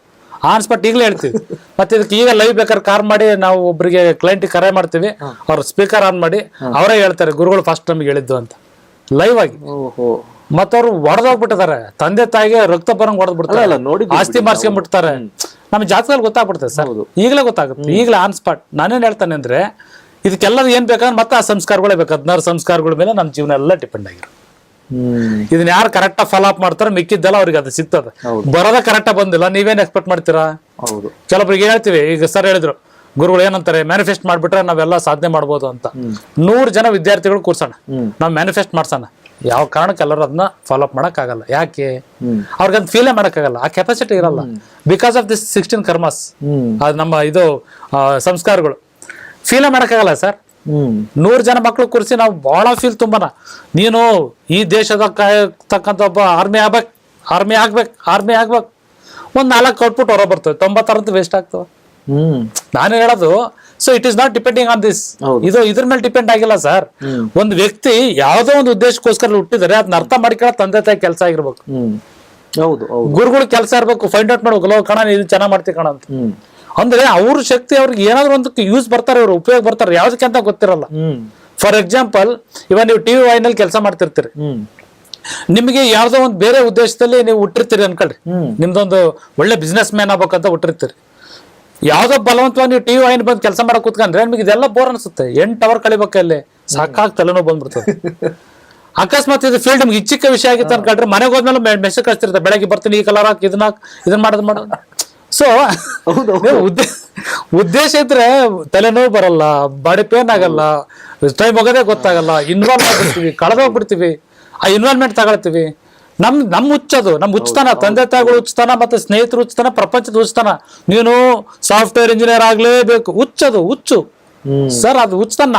ಆನ್ ಸ್ಪಾಟ್ ಈಗಲೇ ಹೇಳ್ತೀವಿ. ಮತ್ತೆ ಇದಕ್ಕೆ ಈಗ ಲೈವ್ ಬೇಕಾದ್ರೆ ಕಾರ್ ಮಾಡಿ ನಾವು ಒಬ್ಬರಿಗೆ ಕ್ಲೈಂಟ್ ಕರೆ ಮಾಡ್ತೀವಿ, ಅವ್ರ ಸ್ಪೀಕರ್ ಆನ್ ಮಾಡಿ ಅವರೇ ಹೇಳ್ತಾರೆ, ಗುರುಗಳು ಫಸ್ಟ್ ನಮಗೆ ಹೇಳಿದ್ದು ಅಂತ, ಲೈವ್ ಆಗಿ. ಮತ್ತವ್ರು ಒಡೆದೋಗ್ಬಿಟ್ಟಿದ್ದಾರೆ, ತಂದೆ ತಾಯಿಗೆ ರಕ್ತ ಬರಂಗ್ ಹೊಡೆದ್ಬಿಡ್ತಾರೆ, ಆಸ್ತಿ ಮಾರ್ಸ್ಕೊಂಡ್ಬಿಡ್ತಾರೆ. ನಮ್ಗೆ ಜಾತಕದಲ್ಲಿ ಗೊತ್ತಾಗ್ಬಿಡ್ತದೆ ಸರ್, ಈಗಲೇ ಗೊತ್ತಾಗುತ್ತೆ, ಈಗಲೇ ಆನ್ ಸ್ಪಾಟ್. ನಾನೇನ್ ಹೇಳ್ತಾನೆ ಅಂದ್ರೆ, ಇದಕ್ಕೆಲ್ಲ ಏನ್ ಬೇಕಂದ್ರೆ ಮತ್ತೆ ಆ ಸಂಸ್ಕಾರಗಳೇ ಬೇಕು. 16 ಸಂಸ್ಕಾರಗಳ ಮೇಲೆ ನಮ್ಮ ಜೀವನ ಎಲ್ಲ ಡಿಪೆಂಡ್ ಆಗಿರೋ. ಇದನ್ನ ಯಾರು ಕರೆಕ್ಟ್ ಫಾಲೋ ಅಪ್ ಮಾಡ್ತಾರೋ ಮಿಕ್ಕಿದ್ದೆಲ್ಲ ಅವ್ರಿಗೆ ಅದು ಸಿಗ್ತದೆ. ಬರೋದ ಕರೆಕ್ಟ್ ಬಂದಿಲ್ಲ, ನೀವೇನ್ ಎಕ್ಸ್ಪೆಕ್ಟ್ ಮಾಡ್ತೀರಾ? ಕೆಲವೊಬ್ರಿಗೆ ಹೇಳ್ತೀವಿ, ಈಗ ಸರ್ ಹೇಳಿದ್ರು, ಗುರುಗಳು ಏನಂತಾರೆ, ಮ್ಯಾನಿಫೆಸ್ಟ್ ಮಾಡ್ಬಿಟ್ರೆ ನಾವೆಲ್ಲ ಸಾಧನೆ ಮಾಡ್ಬೋದು ಅಂತ. 100 ಜನ ವಿದ್ಯಾರ್ಥಿಗಳು ಕೂರ್ಸೋಣ, ನಾವ್ ಮ್ಯಾನಿಫೆಸ್ಟ್ ಮಾಡ್ಸೋಣ, ಯಾವ ಕಾರಣಕ್ಕೆ ಎಲ್ಲರೂ ಅದನ್ನ ಫಾಲೋ ಅಪ್ ಮಾಡಕ್ ಆಗಲ್ಲ. ಯಾಕೆ? ಅವ್ರಿಗೆ ಅದ್ ಫೀಲೇ ಮಾಡಕ್ ಆಗಲ್ಲ, ಆ ಕೆಪಾಸಿಟಿ ಇರಲ್ಲ. ಬಿಕಾಸ್ ಆಫ್ ದಿಸ್ 16 ಕರ್ಮಾಸ್, ಅದು ನಮ್ಮ ಇದು ಸಂಸ್ಕಾರಗಳು ಫೀಲೇ ಮಾಡಕ್ಕಾಗಲ್ಲ ಸರ್. 100 ಜನ ಮಕ್ಳು ಕೂರಿಸಿ ನಾವು ಬಹಳ ಫೀಲ್ ತುಂಬಾನ, ನೀನು ಈ ದೇಶದ ಕಾಯತಕ್ಕಂಥ ಒಬ್ಬ ಆರ್ಮಿ ಆಗ್ಬೇಕು, ಒಂದ್ 4 ಔಟ್ಪುಟ್ ಹೊರ ಬರ್ತವೆ, 90 ವೇಸ್ಟ್ ಆಗ್ತವೆ. ನಾನು ಹೇಳೋದು, so it is not depending on this. ಇದು ಇದ್ರ ಮೇಲೆ ಡಿಪೆಂಡ್ ಆಗಿಲ್ಲ ಸರ್. ಒಂದು ವ್ಯಕ್ತಿ ಯಾವ್ದೋ ಒಂದು ಉದ್ದೇಶಕ್ಕೋಸ್ಕರ ಹುಟ್ಟಿದರೆ ಅದನ್ನ ಅರ್ಥ ಮಾಡ್ಕೊಳ್ಳೋ ತಂದೆ ತಾಯಿ ಕೆಲಸ ಆಗಿರ್ಬೇಕು. ಗುರುಗಳು ಕೆಲಸ ಇರ್ಬೇಕು, ಫೈಂಡ್ ಔಟ್ ಮಾಡ್ಬೇಕು, ಕಣ ಇದು ಚೆನ್ನಾಗ್ ಮಾಡ್ತೀವಿ ಕಣ ಅಂತ. ಅಂದ್ರೆ ಅವ್ರ ಶಕ್ತಿ ಅವ್ರಿಗೆ ಏನಾದ್ರು ಒಂದಕ್ಕೆ ಯೂಸ್ ಬರ್ತಾರೆ, ಅವ್ರು ಉಪಯೋಗ ಬರ್ತಾರೆ, ಯಾವ್ದಕ್ಕೆ ಅಂತ ಗೊತ್ತಿರಲ್ಲ. ಫಾರ್ ಎಕ್ಸಾಂಪಲ್, ಇವಾಗ ನೀವು TV ವಾಹಿನಿಯಲ್ಲಿ ಕೆಲಸ ಮಾಡ್ತಿರ್ತೀರಿ, ನಿಮಗೆ ಯಾವ್ದೋ ಒಂದು ಬೇರೆ ಉದ್ದೇಶದಲ್ಲಿ ನೀವು ಹುಟ್ಟಿರ್ತೀರಿ ಅನ್ಕೊಳ್ರಿ, ನಿಮ್ದೊಂದು ಒಳ್ಳೆ ಬಿಸ್ನೆಸ್ ಮ್ಯಾನ್ ಆಗ್ಬೇಕಂತ ಹುಟ್ಟಿರ್ತೀರಿ. ಯಾವ್ದೋ ಬಲವಂತವಾಗಿ ನೀವು ಟಿವಿ ವಾಹಿನಿ ಬಂದು ಕೆಲಸ ಮಾಡಕ್ ಕೂತ್ಕೊಂಡ್ರೆ ನಿಮಗೆ ಇದೆಲ್ಲ ಬೋರ್ ಅನ್ಸುತ್ತೆ. 8 ಅವರ್ ಕಳಿಬೇಕಲ್ಲಿ ಸಾಕಾಗಿ ತಲೆನೋವು ಬಂದ್ಬಿಡ್ತದೆ. ಅಕಸ್ಮಾತ್ ಇದು ಫೀಲ್ಡ್ ನಿಮ್ಗೆ ಇಚ್ಚಿಕ ವಿಷಯ ಆಗಿತ್ತು ಅನ್ಕೊಂಡ್ರೆ ಮನೆಗೆ ಹೋದ್ಮೇಲೆ ಮೆಸೇಜ್ ಕಳಿಸ್ತಿರ್ತಾರೆ, ಬೆಳಗ್ಗೆ ಬರ್ತೀನಿ, ಈ ಕಲರ್ ಹಾಕಿ ಇದನ್ನ ಮಾಡೋದು. ಸೊ ಉದ್ದೇಶ ಇದ್ರೆ ತಲೆನೋವು ಬರಲ್ಲ, ಬಾಡಿ ಪೇನ್ ಆಗಲ್ಲ, ಟೈಮ್ ಹೋಗೋದೇ ಗೊತ್ತಾಗಲ್ಲ, ಇನ್ವಾಲ್ವ್ ಆಗ್ಬಿಡ್ತೀವಿ, ಕಳೆದೋಗ್ಬಿಡ್ತೀವಿ, ಆ ಇನ್ವಾಲ್ವ್ಮೆಂಟ್ ತಗೊಳ್ತೀವಿ. ನಮ್ ಹುಚ್ಚದು, ನಮ್ ಹುಚ್ಚತನ, ತಂದೆ ತಾಯಿಗಳು ಹುಚ್ಚತನ, ಮತ್ತೆ ಸ್ನೇಹಿತರು ಹುಚ್ಚತನ, ಪ್ರಪಂಚದ ಹುಚ್ಚತನ. ನೀನು ಸಾಫ್ಟ್ವೇರ್ ಇಂಜಿನಿಯರ್ ಆಗ್ಲೇಬೇಕು, ಹುಚ್ಚು ಸರ್. ಅದು ಹುಚ್ಚತನ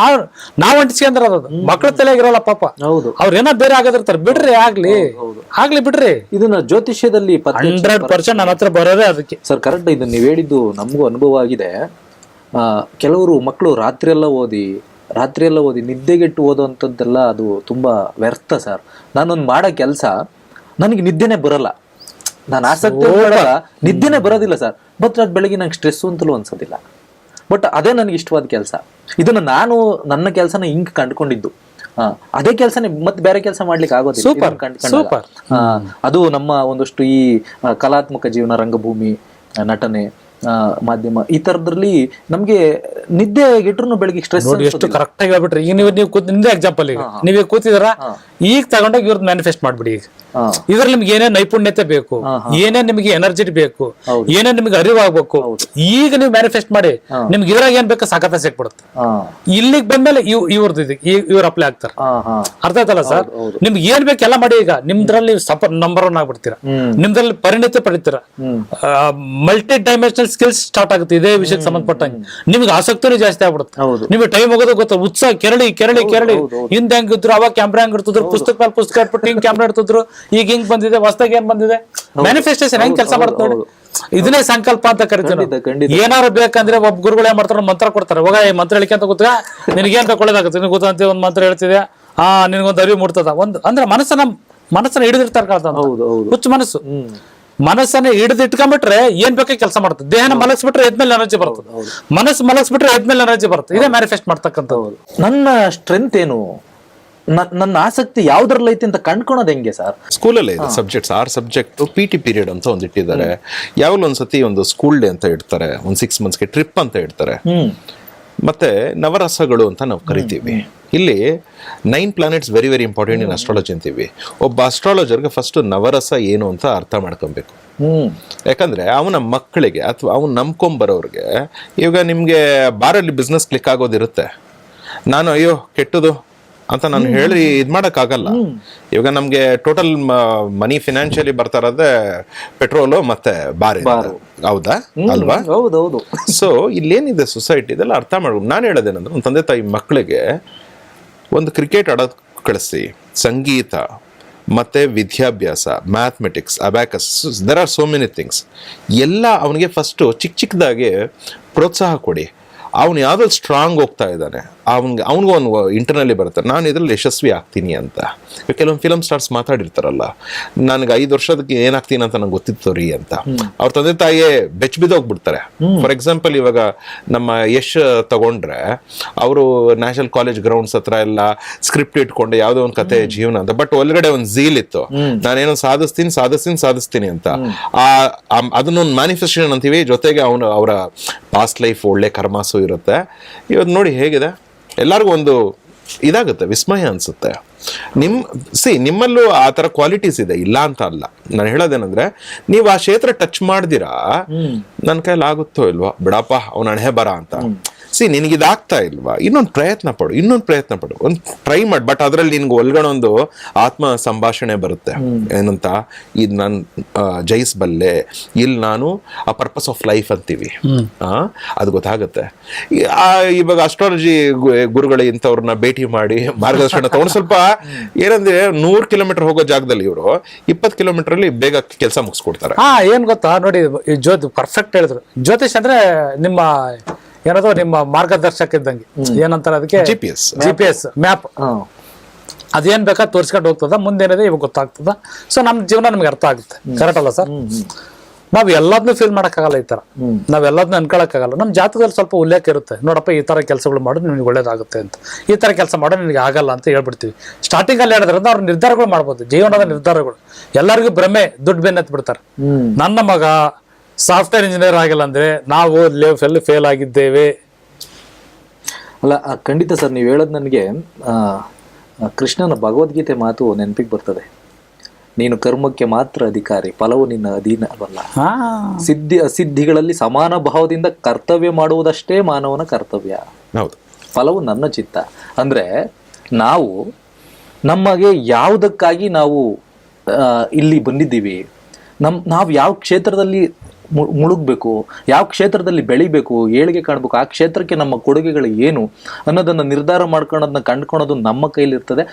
ನಾವ್ ಅಂಟಿಸ್ಕೊಂಡ್ರ ಅದು ಮಕ್ಳ ತಲೆಗಿರಲ್ಲ ಪಾಪ. ಅವ್ರ ಏನೋ ಬೇರೆ ಆಗದಿರ್ತಾರೆ, ಬಿಡ್ರಿ ಆಗ್ಲಿ ಬಿಡ್ರಿ. ಇದನ್ನ ಜ್ಯೋತಿಷ್ಯದಲ್ಲಿ 100% ನನ್ನ ಹತ್ರ ಬರೋದೇ ಅದಕ್ಕೆ ಸರ್. ಕರೆಕ್ಟ್, ಇದನ್ನ ನೀವ್ ಹೇಳಿದ್ದು ನಮಗೂ ಅನುಭವ ಆಗಿದೆ. ಕೆಲವರು ಮಕ್ಕಳು ರಾತ್ರಿ ಎಲ್ಲ ಓದಿ ನಿದ್ದೆಗೆಟ್ಟು ಓದೋಂಥದ್ದೆಲ್ಲ ಅದು ತುಂಬಾ ವ್ಯರ್ಥ ಸರ್. ನಾನೊಂದು ಮಾಡೋ ಕೆಲಸ ನನಗೆ ನಿದ್ದೆನೆ ಬರಲ್ಲ, ನಾನು ಆಸಕ್ತಿ ಮಾಡಲ್ಲ, ನಿದ್ದೆನೆ ಬರೋದಿಲ್ಲ ಸರ್. ಬಟ್ ಅದು ಬೆಳಗ್ಗೆ ನಂಗೆ ಸ್ಟ್ರೆಸ್ ಅಂತಲೂ ಅನ್ಸೋದಿಲ್ಲ. ಬಟ್ ಅದೇ ನನಗೆ ಇಷ್ಟವಾದ ಕೆಲಸ. ಇದನ್ನ ನಾನು ನನ್ನ ಕೆಲಸನ ಹಿಂಗ್ ಕಂಡುಕೊಂಡಿದ್ದು. ಅದೇ ಕೆಲಸನೇ ಮತ್ತೆ ಬೇರೆ ಕೆಲಸ ಮಾಡ್ಲಿಕ್ಕೆ ಆಗೋದಿಲ್ಲ. ಅದು ನಮ್ಮ ಒಂದಷ್ಟು ಈ ಕಲಾತ್ಮಕ ಜೀವನ, ರಂಗಭೂಮಿ, ನಟನೆ, ಮಾಧ್ಯಮ, ಈ ತರದ್ರಲ್ಲಿ ನಮ್ಗೆ ನಿದ್ದೆ ಗಿಟ್ರು ಬೆಳಗ್ಗೆ ಸ್ಟ್ರೆಸ್. ಎಷ್ಟು ಕರೆಕ್ಟ್ ಆಗಿ ಹೇಳ್ಬಿಟ್ರಿ. ಈಗ ನೀವು ನಿಮ್ದೇ ಎಕ್ಸಾಂಪಲ್, ಈಗ ನೀವೇ ಕೂತಿದಾರ, ಈಗ ತಗೊಂಡೋಗಿ ಇವ್ರದ್ದು ಮ್ಯಾನಿಫೆಸ್ಟ್ ಮಾಡ್ಬಿಡಿ. ಈಗ ಇದ್ರಲ್ಲಿ ನಿಮ್ಗೆ ಏನೇನ್ ನೈಪುಣ್ಯತೆ ಬೇಕು, ಏನೇನ್ ನಿಮ್ಗೆ ಎನರ್ಜಿ ಬೇಕು, ಏನೇನ್ ನಿಮ್ಗೆ ಅರಿವು ಆಗ್ಬೇಕು, ಈಗ ನೀವು ಮ್ಯಾನಿಫೆಸ್ಟ್ ಮಾಡಿ. ನಿಮ್ಗೆ ಇದ್ರಾಗ ಏನ್ ಬೇಕೋ ಸಾಕತ್ತ ಸಿಕ್ಬಿಡುತ್ತೆ. ಇಲ್ಲಿಗೆ ಬಂದ್ಮೇಲೆ ಇವ್ರದ್ದು ಇವ್ರು ಅಪ್ಲೈ ಆಗ್ತಾರೆ. ಅರ್ಥ ಆಯ್ತಲ್ಲ ಸರ್? ನಿಮ್ಗೆ ಏನ್ ಬೇಕು ಎಲ್ಲ ಮಾಡಿ. ಈಗ ನಿಮ್ದ್ರಲ್ಲಿ ನಂಬರ್ 1 ಆಗ್ಬಿಡ್ತೀರಾ, ನಿಮ್ದ್ರಲ್ಲಿ ಪರಿಣಿತಿ ಪಡಿತೀರಾ, ಮಲ್ಟಿ ಡೈಮೆನ್ಷನಲ್ ಸ್ಕಿಲ್ಸ್ ಸ್ಟಾರ್ಟ್ ಆಗುತ್ತೆ. ಇದೇ ವಿಷಯಕ್ಕೆ ಸಂಬಂಧಪಟ್ಟಂಗೆ ನಿಮ್ಗೆ ಆಸಕ್ತಿನೂ ಜಾಸ್ತಿ ಆಗ್ಬಿಡುತ್ತೆ. ನಿಮ್ಗೆ ಟೈಮ್ ಹೋಗೋದು ಗೊತ್ತ, ಉತ್ಸಾಹ ಕೆರಳಿ ಹಿಂದೆ ಹೆಂಗಿದ್ರು, ಅವಾಗ ಕ್ಯಾಮ್ರಾ ಹೆಂಗ್ ಇಡ್ತಿದ್ರು, ಪುಸ್ತಕ ಮೇಲೆ ಪುಸ್ತಕ ಇಟ್ಬಿಟ್ಟು ಹಿಂಗ್ ಕ್ಯಾಮ್ರಾ ಇಡ್ತಿದ್ರು, ಈಗ ಹಿಂಗ್ ಬಂದಿದೆ, ಹೊಸದಾಗಿ ಏನ್ ಬಂದಿದೆ, ಮ್ಯಾನಿಫೆಸ್ಟೇಷನ್ ಹೆಂಗ್ ಕೆಲಸ ಮಾಡುತ್ತೆ ನೋಡಿ. ಇದನ್ನೇ ಸಂಕಲ್ಪ ಅಂತ ಕರಿತೀವಿ. ಏನಾದ್ರು ಬೇಕಂದ್ರೆ ಒಬ್ಬ ಗುರುಗಳು ಏನ್ ಮಾಡ್ತಾರೆ, ಮಂತ್ರ ಕೊಡ್ತಾರೆ. ಹೋಗ ಈ ಮಂತ್ರ ಹೇಳಿಕೆ ಅಂತ ಗೊತ್ತ, ನಿನಗೇನ್ ಒಳ್ಳೇದಾಗುತ್ತೆ, ನಿನಗೆ ಗೊತ್ತಂತ ಒಂದ್ ಮಂತ್ರ ಹೇಳ್ತಿದ್ಯಾ, ನಿನಗೊಂದು ಅರಿವು ಮೂಡ್ತದ. ಅಂದ್ರೆ ಮನಸ್ಸನ್ನ ಹಿಡಿದಿರ್ತಾರೆ. ಹುಚ್ಚು ಮನಸ್ಸನ್ನ ಹಿಡಿದಿಟ್ಕೊಂಡ್ಬಿಟ್ರೆ ಏನ್ ಬೇಕಾ ಕೆಲಸ ಮಾಡುತ್ತೆ. ದೇಹನ ಮಲಗಿಸ್ಬಿಟ್ರೆ ಎದ್ಮೇಲೆ ಎನರ್ಜಿ ಬರ್ತದೆ, ಮನಸ್ಸು ಮಲಗಿಸ್ಬಿಟ್ರೆ ಎದ್ಮೇಲೆ ಎನರ್ಜಿ ಬರುತ್ತೆ. ಇದೇ ಮ್ಯಾನಿಫೆಸ್ಟ್ ಮಾಡ್ತಕ್ಕಂಥದ್ದು. ನನ್ನ ಸ್ಟ್ರೆಂತ್ ಏನು, ನನ್ನ ಆಸಕ್ತಿ ಯಾವ್ದ್ರಲ್ಲಿ ಐತಿ ಅಂತ ಕಂಡ್ಕೊಳೋದು ಹೆಂಗೆ ಸರ್? ಸ್ಕೂಲಲ್ಲೇ ಇದೆ ಸಬ್ಜೆಕ್ಟ್ಸ್, 6 ಸಬ್ಜೆಕ್ಟ್. PT ಪೀರಿಯಡ್ ಅಂತ ಒಂದು ಇಟ್ಟಿದ್ದಾರೆ. ಯಾವಾಗಲೂ ಒಂದ್ಸತಿ ಒಂದು ಸ್ಕೂಲ್ ಡೇ ಅಂತ ಇಡ್ತಾರೆ, ಒಂದು 6 monthsಗೆ ಟ್ರಿಪ್ ಅಂತ ಇಡ್ತಾರೆ. ಮತ್ತೆ ನವರಸಗಳು ಅಂತ ನಾವು ಕರಿತೀವಿ. ಇಲ್ಲಿ 9 planets very very important in astrology ಅಂತೀವಿ. ಒಬ್ಬ ಅಸ್ಟ್ರಾಲಜರ್ಗೆ ಫಸ್ಟ್ ನವರಸ ಏನು ಅಂತ ಅರ್ಥ ಮಾಡ್ಕೊಬೇಕು. ಯಾಕಂದ್ರೆ ಅವನ ಮಕ್ಕಳಿಗೆ ಅಥವಾ ಅವ್ನು ನಂಬ್ಕೊಂಬರೋರ್ಗೆ, ಇವಾಗ ನಿಮ್ಗೆ ಬಾರಲ್ಲಿ ಬಿಸ್ನೆಸ್ ಕ್ಲಿಕ್ ಆಗೋದಿರುತ್ತೆ. ನಾನು ಅಯ್ಯೋ ಕೆಟ್ಟದು ಅಂತ ನಾನು ಹೇಳಿ ಇದ್ ಮಾಡಕ್ಕಾಗಲ್ಲ. ಇವಾಗ ನಮ್ಗೆ ಟೋಟಲ್ ಮನಿ ಫಿನಾನ್ಷಿಯಲಿ ಬರ್ತಾ ಇರೋದೇ ಪೆಟ್ರೋಲು ಮತ್ತೆ ಬಾರಿ, ಹೌದಾ ಅಲ್ವಾ? ಹೌದೌದು. ಸೊ ಇಲ್ಲೇನಿದೆ ಸೊಸೈಟಿ ಇದೆಲ್ಲ ಅರ್ಥ ಮಾಡ್ಬೇಕು. ನಾನು ಹೇಳೋದೇನಂದ್ರೆ, ಒಂದು ತಂದೆ ತಾಯಿ ಮಕ್ಕಳಿಗೆ ಒಂದು ಕ್ರಿಕೆಟ್ ಆಡೋದು ಕಳಿಸಿ, ಸಂಗೀತ ಮತ್ತೆ ವಿದ್ಯಾಭ್ಯಾಸ, mathematics, abacus, there are so many things. ಎಲ್ಲ ಅವನಿಗೆ ಫಸ್ಟು ಚಿಕ್ಕದಾಗಿ ಪ್ರೋತ್ಸಾಹ ಕೊಡಿ. ಅವನು ಯಾವ್ದ್ರಲ್ಲಿ ಸ್ಟ್ರಾಂಗ್ ಹೋಗ್ತಾ ಇದ್ದಾನೆ, ಅವನಿಗೂ ಒಂದು ಇಂಟರ್ನಲ್ಲಿ ಬರುತ್ತೆ, ನಾನು ಇದ್ರಲ್ಲಿ ಯಶಸ್ವಿ ಆಗ್ತೀನಿ ಅಂತ. ಕೆಲವೊಂದು ಫಿಲಮ್ ಸ್ಟಾರ್ಸ್ ಮಾತಾಡಿರ್ತಾರಲ್ಲ, ನನಗೆ 5 ವರ್ಷದಕ್ಕೆ ಏನಾಗ್ತೀನಿ ಅಂತ ನಂಗೆ ಗೊತ್ತಿತ್ತು ರೀ ಅಂತ. ಅವ್ರ ತಂದೆ ತಾಯಿಯೇ ಬಿದ್ದೋಗ್ಬಿಡ್ತಾರೆ. ಫಾರ್ ಎಕ್ಸಾಂಪಲ್, ಇವಾಗ ನಮ್ಮ ಯಶ್ ತಗೊಂಡ್ರೆ, ಅವರು ನ್ಯಾಷನಲ್ ಕಾಲೇಜ್ ಗ್ರೌಂಡ್ಸ್ ಹತ್ರ ಎಲ್ಲ ಸ್ಕ್ರಿಪ್ಟ್ ಇಟ್ಕೊಂಡು ಯಾವುದೋ ಒಂದು ಕತೆ ಜೀವನ ಅಂತ, ಬಟ್ ಒಳಗಡೆ ಒಂದು ಝೀಲ್ ಇತ್ತು, ನಾನೇನೋ ಸಾಧಿಸ್ತೀನಿ ಅಂತ. ಅದನ್ನೊಂದು ಮ್ಯಾನಿಫೆಸ್ಟೇಷನ್ ಅಂತೀವಿ. ಜೊತೆಗೆ ಅವರ ಪಾಸ್ಟ್ ಲೈಫ್ ಒಳ್ಳೆ ಕರ್ಮಾಸು ಇರುತ್ತೆ. ಇವತ್ತು ನೋಡಿ ಹೇಗಿದೆ, ಎಲ್ಲರಿಗೂ ಒಂದು ಇದಾಗುತ್ತೆ, ವಿಸ್ಮಯ ಅನ್ಸುತ್ತೆ. ನಿಮ್ಮಲ್ಲೂ ಆ ತರ ಕ್ವಾಲಿಟೀಸ್ ಇದೆ, ಇಲ್ಲ ಅಂತ ಅಲ್ಲ. ನಾನು ಹೇಳೋದೇನಂದ್ರೆ, ನೀವು ಆ ಕ್ಷೇತ್ರ ಟಚ್ ಮಾಡ್ದಿರಾ, ನನ್ನ ಕೈಲಿ ಆಗುತ್ತೋ ಇಲ್ವೋ ಬಿಡಪ್ಪ ಅವನ ಹಣೆ ಬರ ಅಂತ. ನಿನಗಿದಾಗ್ತಾ ಇಲ್ವಾ, ಇನ್ನೊಂದು ಪ್ರಯತ್ನ ಪಡು, ಒಂದು ಟ್ರೈ ಮಾಡಿ. ಬಟ್ ಅದ್ರಲ್ಲಿ ನಿನ್ಗೆ ಒಳಗಡೆ ಒಂದು ಆತ್ಮ ಸಂಭಾಷಣೆ ಬರುತ್ತೆ, ಏನಂತ, ಇದು ನಾನು ಜಯಿಸಬಲ್ಲೆ, ಇಲ್ಲಿ ನಾನು ಆ ಪರ್ಪಸ್ ಆಫ್ ಲೈಫ್ ಅಂತೀವಿ, ಅದು ಗೊತ್ತಾಗುತ್ತೆ. ಇವಾಗ ಅಸ್ಟ್ರಾಲಜಿ ಗುರುಗಳು ಇಂಥವ್ರನ್ನ ಭೇಟಿ ಮಾಡಿ ಮಾರ್ಗದರ್ಶನ ತಗೊಂಡು, ಸ್ವಲ್ಪ ಏನಂದ್ರೆ 100 ಕಿಲೋಮೀಟರ್ ಹೋಗೋ ಜಾಗದಲ್ಲಿ ಇವರು 20 ಕಿಲೋಮೀಟರ್ ಬೇಗ ಕೆಲಸ ಮುಗಿಸ್ಕೊಡ್ತಾರೆ. ಏನ್ ಗೊತ್ತಾ ನೋಡಿ, ಪರ್ಫೆಕ್ಟ್ ಹೇಳಿದ್ರು. ಜ್ಯೋತಿಷ್ ಅಂದ್ರೆ ನಿಮ್ಮ ಮಾರ್ಗದರ್ಶಕ ಇದ್ದಂಗೆ. ಏನಂತಾರೆ ಅದಕ್ಕೆ? GPS map. ಅದೇನ್ ಬೇಕಾ ತೋರಿಸ್ಕೊಂಡು ಹೋಗ್ತದ, ಮುಂದೇನಿದೆ ಇವಾಗ ಗೊತ್ತಾಗ್ತದ. ಸೊ ನಮ್ ಜೀವನ ನಮ್ಗೆ ಅರ್ಥ ಆಗುತ್ತೆ. ಕರೆಕ್ಟ್ ಅಲ್ಲ ಸರ್? ನಾವ್ ಎಲ್ಲದನ್ನೂ ಫೀಲ್ ಮಾಡಕ್ಕಾಗಲ್ಲ, ಈ ತರ ನಾವೆಲ್ಲದನ್ನೂ ಅನ್ಕೊಳಕ್ಕಾಗಲ್ಲ. ನಮ್ ಜಾತಕದಲ್ಲಿ ಸ್ವಲ್ಪ ಉಲ್ಲೇಖ ಇರುತ್ತೆ, ನೋಡಪ್ಪ ಈ ತರ ಕೆಲಸಗಳು ಮಾಡೋದು ನಿಮ್ಗೆ ಒಳ್ಳೇದಾಗುತ್ತೆ ಅಂತ, ಈ ತರ ಕೆಲಸ ಮಾಡೋದು ನಿನಗೆ ಆಗಲ್ಲ ಅಂತ ಹೇಳ್ಬಿಡ್ತೀವಿ. ಸ್ಟಾರ್ಟಿಂಗ್ ಅಲ್ಲಿ ಹೇಳಿದ್ರಿಂದ ಅವ್ರ ನಿರ್ಧಾರಗಳು ಮಾಡ್ಬೋದು, ಜೀವನದ ನಿರ್ಧಾರಗಳು. ಎಲ್ಲರಿಗೂ ಭ್ರಮೆ, ದುಡ್ಡು ಬೆನ್ನತ್ ಬಿಡ್ತಾರೆ. ನನ್ನ ಮಗ ಸಾಫ್ಟ್ವೇರ್ ಇಂಜಿನಿಯರ್ ಆಗಿಲ್ಲ ಅಂದ್ರೆ ನಾವು ಫೇಲ್ ಆಗಿದ್ದೇವೆ. ಅಲ್ಲ ಖಂಡಿತ ಸರ್, ನೀವು ಹೇಳೋದು ನನಗೆ ಕೃಷ್ಣನ ಭಗವದ್ಗೀತೆ ಮಾತು ನೆನಪಿಗೆ ಬರ್ತದೆ. ನೀನು ಕರ್ಮಕ್ಕೆ ಮಾತ್ರ ಅಧಿಕಾರಿ, ಫಲವು ನಿನ್ನ ಅಧೀನವಲ್ಲ. ಅಸಿದ್ಧಿಗಳಲ್ಲಿ ಸಮಾನ ಭಾವದಿಂದ ಕರ್ತವ್ಯ ಮಾಡುವುದಷ್ಟೇ ಮಾನವನ ಕರ್ತವ್ಯ, ಹೌದು. ಫಲವು ನನ್ನ ಚಿತ್ತ. ಅಂದ್ರೆ ನಾವು ನಮಗೆ ಯಾವುದಕ್ಕಾಗಿ ನಾವು ಇಲ್ಲಿ ಬಂದಿದ್ದೀವಿ, ನಾವು ಯಾವ ಕ್ಷೇತ್ರದಲ್ಲಿ ಮುಳುಗಬೇಕು, ಯಾವ ಕ್ಷೇತ್ರದಲ್ಲಿ ಬೆಳಿಬೇಕು, ಏಳಿಗೆ ಕಾಣಬೇಕು, ಆ ಕ್ಷೇತ್ರಕ್ಕೆ ನಮ್ಮ ಕೊಡುಗೆಗಳು ಏನು ಅನ್ನೋದನ್ನು ನಿರ್ಧಾರ ಮಾಡ್ಕೊಳ್ಳೋದನ್ನ ಕಂಡುಕೊಳ್ಳೋದು ನಮ್ಮ ಕೈಲಿರ್ತದೆ.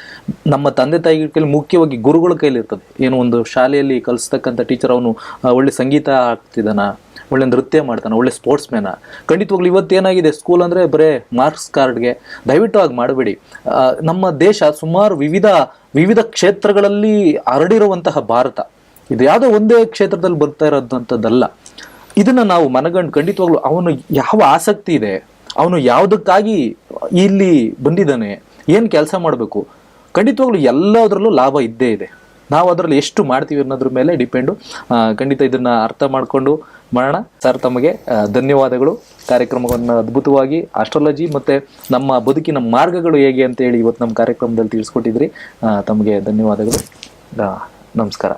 ನಮ್ಮ ತಂದೆ ತಾಯಿಗಳ ಕೈಲಿ, ಮುಖ್ಯವಾಗಿ ಗುರುಗಳ ಕೈಲಿರ್ತದೆ. ಏನು ಒಂದು ಶಾಲೆಯಲ್ಲಿ ಕಲಿಸ್ತಕ್ಕಂಥ ಟೀಚರ್ ಅವನು ಒಳ್ಳೆ ಸಂಗೀತ ಹಾಕ್ತಿದ್ದಾನ, ಒಳ್ಳೆ ನೃತ್ಯ ಮಾಡ್ತಾನೆ, ಒಳ್ಳೆ ಸ್ಪೋರ್ಟ್ಸ್ ಮ್ಯಾನ. ಖಂಡಿತವಾಗ್ಲು ಇವತ್ತೇನಾಗಿದೆ, ಸ್ಕೂಲ್ ಅಂದರೆ ಬರೇ ಮಾರ್ಕ್ಸ್ ಕಾರ್ಡ್ಗೆ. ದಯವಿಟ್ಟು ಆಗಿ ಮಾಡಬೇಡಿ. ನಮ್ಮ ದೇಶ ಸುಮಾರು ವಿವಿಧ ಕ್ಷೇತ್ರಗಳಲ್ಲಿ ಹರಡಿರುವಂತಹ ಭಾರತ. ಇದು ಯಾವುದೋ ಒಂದೇ ಕ್ಷೇತ್ರದಲ್ಲಿ ಬರ್ತಾ ಇರೋದಂಥದ್ದಲ್ಲ. ಇದನ್ನ ನಾವು ಮನಗಂಡು ಖಂಡಿತವಾಗ್ಲು ಅವನು ಯಾವ ಆಸಕ್ತಿ ಇದೆ, ಅವನು ಯಾವುದಕ್ಕಾಗಿ ಇಲ್ಲಿ ಬಂದಿದ್ದಾನೆ, ಏನು ಕೆಲಸ ಮಾಡಬೇಕು, ಖಂಡಿತವಾಗ್ಲು ಎಲ್ಲದರಲ್ಲೂ ಲಾಭ ಇದ್ದೇ ಇದೆ. ನಾವು ಅದರಲ್ಲಿ ಎಷ್ಟು ಮಾಡ್ತೀವಿ ಅನ್ನೋದ್ರ ಮೇಲೆ ಡಿಪೆಂಡು. ಖಂಡಿತ ಇದನ್ನ ಅರ್ಥ ಮಾಡಿಕೊಂಡು ಮಾಡೋಣ. ಸರ್, ತಮಗೆ ಧನ್ಯವಾದಗಳು. ಕಾರ್ಯಕ್ರಮವನ್ನು ಅದ್ಭುತವಾಗಿ ಆಸ್ಟ್ರಾಲಜಿ ಮತ್ತು ನಮ್ಮ ಬದುಕಿನ ಮಾರ್ಗಗಳು ಹೇಗೆ ಅಂತೇಳಿ ಇವತ್ತು ನಮ್ಮ ಕಾರ್ಯಕ್ರಮದಲ್ಲಿ ತಿಳಿಸ್ಕೊಟ್ಟಿದ್ರಿ. ತಮಗೆ ಧನ್ಯವಾದಗಳು. ನಮಸ್ಕಾರ.